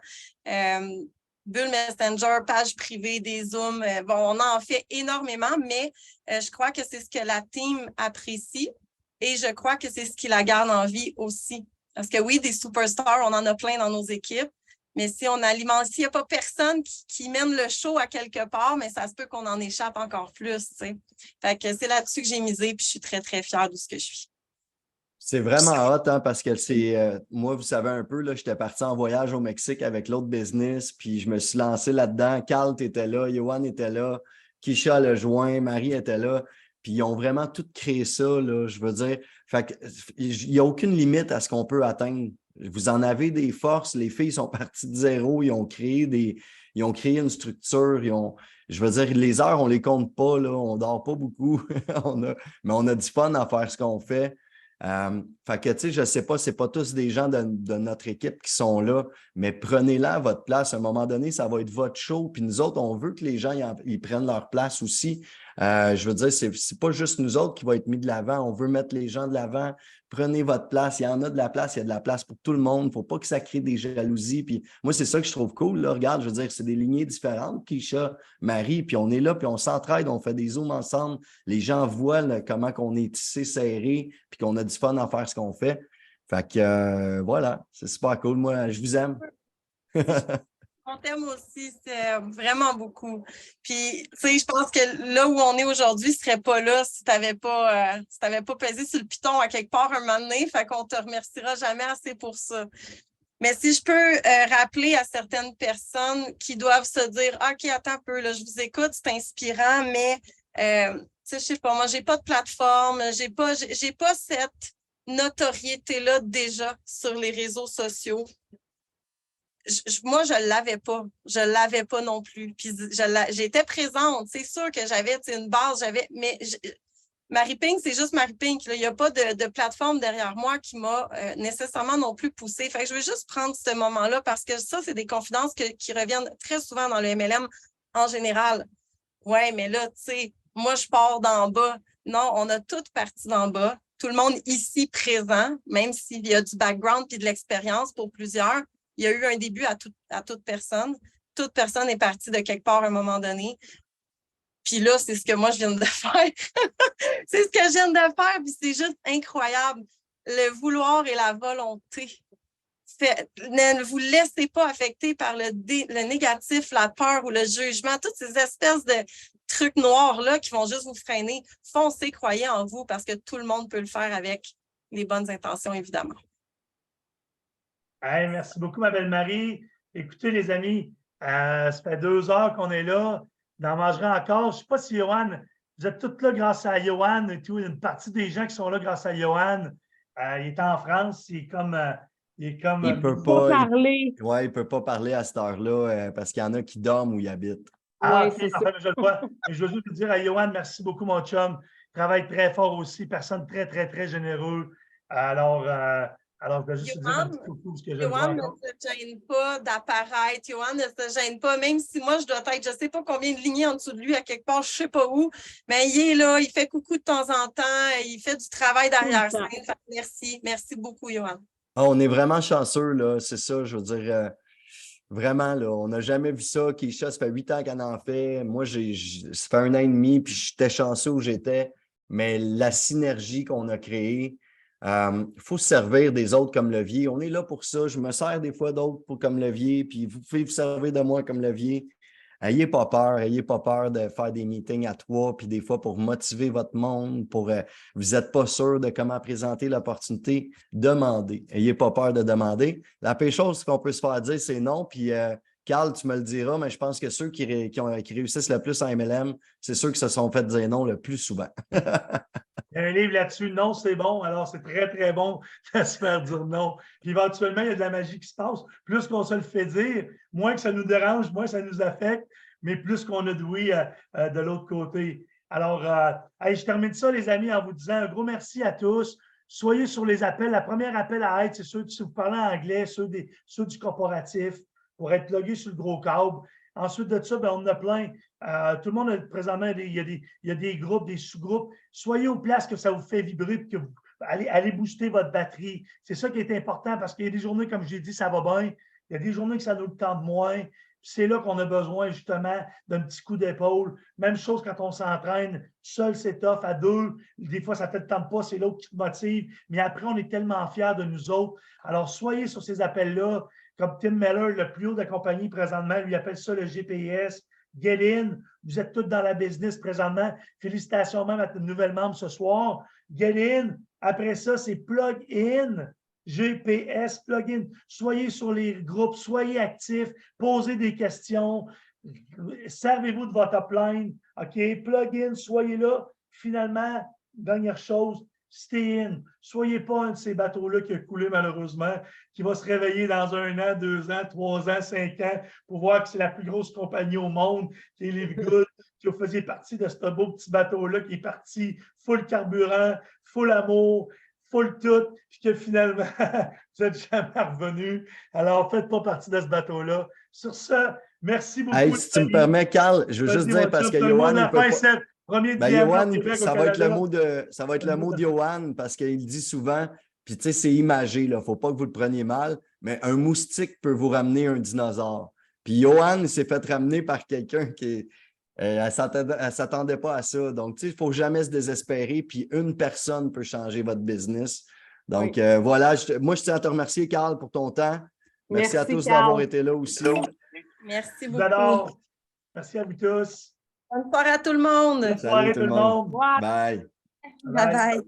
Bull Messenger, page privée, des Zooms. Bon, on en fait énormément, mais je crois que c'est ce que la team apprécie et je crois que c'est ce qui la garde en vie aussi. Parce que oui, des superstars, on en a plein dans nos équipes, mais si on alimente, s'il n'y a pas personne qui mène le show à quelque part, mais ça se peut qu'on en échappe encore plus, tu sais. Fait que c'est là-dessus que j'ai misé, puis je suis très, très fière de ce que je suis. C'est vraiment hot, hein, parce que moi, vous savez un peu, là, j'étais parti en voyage au Mexique avec l'autre business, puis je me suis lancé là-dedans. Carl était là, Johan était là, Keisha le joint, Marie était là, puis ils ont vraiment tout créé ça, là, je veux dire. Fait que, il n'y a aucune limite à ce qu'on peut atteindre. Vous en avez des forces, les filles sont parties de zéro, ils ont créé une structure, je veux dire, les heures, on ne les compte pas, là, on ne dort pas beaucoup, mais on a du fun à faire ce qu'on fait. Fait que, tu sais, je ne sais pas, ce n'est pas tous des gens de notre équipe qui sont là, mais prenez-la à votre place. À un moment donné, ça va être votre show. Puis nous autres, on veut que les gens ils prennent leur place aussi. Je veux dire, c'est pas juste nous autres qui va être mis de l'avant. On veut mettre les gens de l'avant. Prenez votre place. Il y en a de la place. Il y a de la place pour tout le monde. Il ne faut pas que ça crée des jalousies. Puis moi, c'est ça que je trouve cool. Là. Regarde, je veux dire, c'est des lignées différentes. Keisha, Marie, puis on est là, puis on s'entraide, on fait des zooms ensemble. Les gens voient là, comment on est tissé, serré, puis qu'on a du fun à faire ce qu'on fait. Fait que voilà, c'est super cool. Moi, je vous aime. On t'aime aussi, c'est vraiment beaucoup. Puis, tu sais, je pense que là où on est aujourd'hui, ce serait pas là si tu n'avais pas pesé sur le piton à quelque part un moment donné. Fait qu'on te remerciera jamais assez pour ça. Mais si je peux rappeler à certaines personnes qui doivent se dire « OK, attends un peu, là, je vous écoute, c'est inspirant, mais tu sais, je sais pas, moi, j'ai pas de plateforme, j'ai pas cette notoriété-là déjà sur les réseaux sociaux. » Moi, je ne l'avais pas. Je ne l'avais pas non plus. Puis j'étais présente. C'est sûr que j'avais une base, mais Marie Pink, c'est juste Marie Pink. Il n'y a pas de plateforme derrière moi qui m'a nécessairement non plus poussée. Fait que je veux juste prendre ce moment-là parce que ça, c'est des confidences qui reviennent très souvent dans le MLM en général. Ouais, mais là, tu sais, moi, je pars d'en bas. Non, on a toutes parti d'en bas. Tout le monde ici présent, même s'il y a du background et de l'expérience pour plusieurs, il y a eu un début à toute personne. Toute personne est partie de quelque part à un moment donné. Puis là, c'est ce que moi, je viens de faire. C'est ce que je viens de faire, puis c'est juste incroyable. Le vouloir et la volonté Ne vous laissez pas affecter par le négatif, la peur ou le jugement, toutes ces espèces de trucs noirs-là qui vont juste vous freiner. Foncez, croyez en vous parce que tout le monde peut le faire avec les bonnes intentions, évidemment. Hey, merci beaucoup, ma belle Marie. Écoutez, les amis, ça fait 2 heures qu'on est là. D'en mangerai encore. Je ne sais pas si Johan, vous êtes tous là grâce à Johan et tout. Il y a une partie des gens qui sont là grâce à Johan. Il est en France. Il peut Pas pas. parler. Ouais, il ne peut pas parler à cette heure-là parce qu'il y en a qui dorment où il habite. Ah, Ouais, ok, c'est ça. parfait, je le vois. Et je veux juste vous dire à Johan, merci beaucoup, mon chum. Il travaille très fort aussi. Personne très, très, très généreux. Alors, je vais juste vous dire un petit coucou parce que je le vois Johan ne encore. se gêne pas d'apparaître. Johan ne se gêne pas, même si moi, je dois être, je ne sais pas combien de lignées en dessous de lui, à quelque part, je ne sais pas où, mais il est là, il fait coucou de temps en temps, il fait du travail derrière scène. Merci. Merci beaucoup, Johan. Ah, on est vraiment chanceux, là, c'est ça, je veux dire. Vraiment, là, on n'a jamais vu ça. Keisha, ça fait 8 ans qu'elle en fait. Moi, ça fait 1 an et demi, puis j'étais chanceux où j'étais. Mais la synergie qu'on a créée, il faut se servir des autres comme levier. On est là pour ça. Je me sers des fois d'autres comme levier, puis vous pouvez vous servir de moi comme levier. Ayez pas peur de faire des meetings à 3, puis des fois pour motiver votre monde, vous n'êtes pas sûr de comment présenter l'opportunité, demandez. Ayez pas peur de demander. La pire chose qu'on peut se faire dire, c'est non, puis Carl, tu me le diras, mais je pense que ceux qui réussissent le plus en MLM, c'est ceux qui se sont fait dire non le plus souvent. Il y a un livre là-dessus, non, c'est bon. Alors, c'est très, très bon de se faire dire non. Puis éventuellement, il y a de la magie qui se passe. Plus qu'on se le fait dire, moins que ça nous dérange, moins ça nous affecte, mais plus qu'on a de oui de l'autre côté. Alors, je termine ça, les amis, en vous disant un gros merci à tous. Soyez sur les appels. La première appel à être, c'est ceux qui, si vous parlez anglais, ceux du corporatif, pour être plugués sur le gros câble. Ensuite de ça, on en a plein. Tout le monde, présentement, il y a des groupes, des sous-groupes. Soyez aux places que ça vous fait vibrer et que vous allez booster votre batterie. C'est ça qui est important parce qu'il y a des journées, comme j'ai dit, ça va bien. Il y a des journées que ça nous tente moins. C'est là qu'on a besoin, justement, d'un petit coup d'épaule. Même chose quand on s'entraîne. Seul, c'est tough. À 2, des fois, ça ne te tente pas. C'est l'autre qui te motive. Mais après, on est tellement fiers de nous autres. Alors, soyez sur ces appels-là. Comme Tim Miller, le plus haut de la compagnie présentement, lui appelle ça le GPS. Get in. Vous êtes tous dans la business présentement. Félicitations même à notre nouvelle membre ce soir. Get in. Après ça, c'est plug in. GPS, plug in. Soyez sur les groupes, soyez actifs, posez des questions. Servez-vous de votre upline. OK? Plug in, soyez là. Finalement, dernière chose, stay in. Soyez pas un de ces bateaux-là qui a coulé malheureusement, qui va se réveiller dans 1 an, 2 ans, 3 ans, 5 ans pour voir que c'est la plus grosse compagnie au monde, qui est Livegood, qui faisait partie de ce beau petit bateau-là qui est parti full carburant, full amour, full tout, puis que finalement, vous n'êtes jamais revenu. Alors, faites pas partie de ce bateau-là. Sur ce, merci beaucoup. Hey, si tu me permets, Carl, je veux juste dire parce que Johan, il peut pas... Johan, ça va être le mot de Johan parce qu'il dit souvent, puis tu sais, c'est imagé, il ne faut pas que vous le preniez mal, mais un moustique peut vous ramener un dinosaure. Puis Johan s'est fait ramener par quelqu'un qui elle ne s'attendait pas à ça. Donc, tu sais, il ne faut jamais se désespérer, puis une personne peut changer votre business. Donc, Oui. voilà, moi, je tiens à te remercier, Carl, pour ton temps. Merci à tous Carl. d'avoir été là aussi. Merci beaucoup. beaucoup. Merci à vous tous. Bonne soirée à tout le monde. Bonne soirée tout le monde. Bye. Bye bye.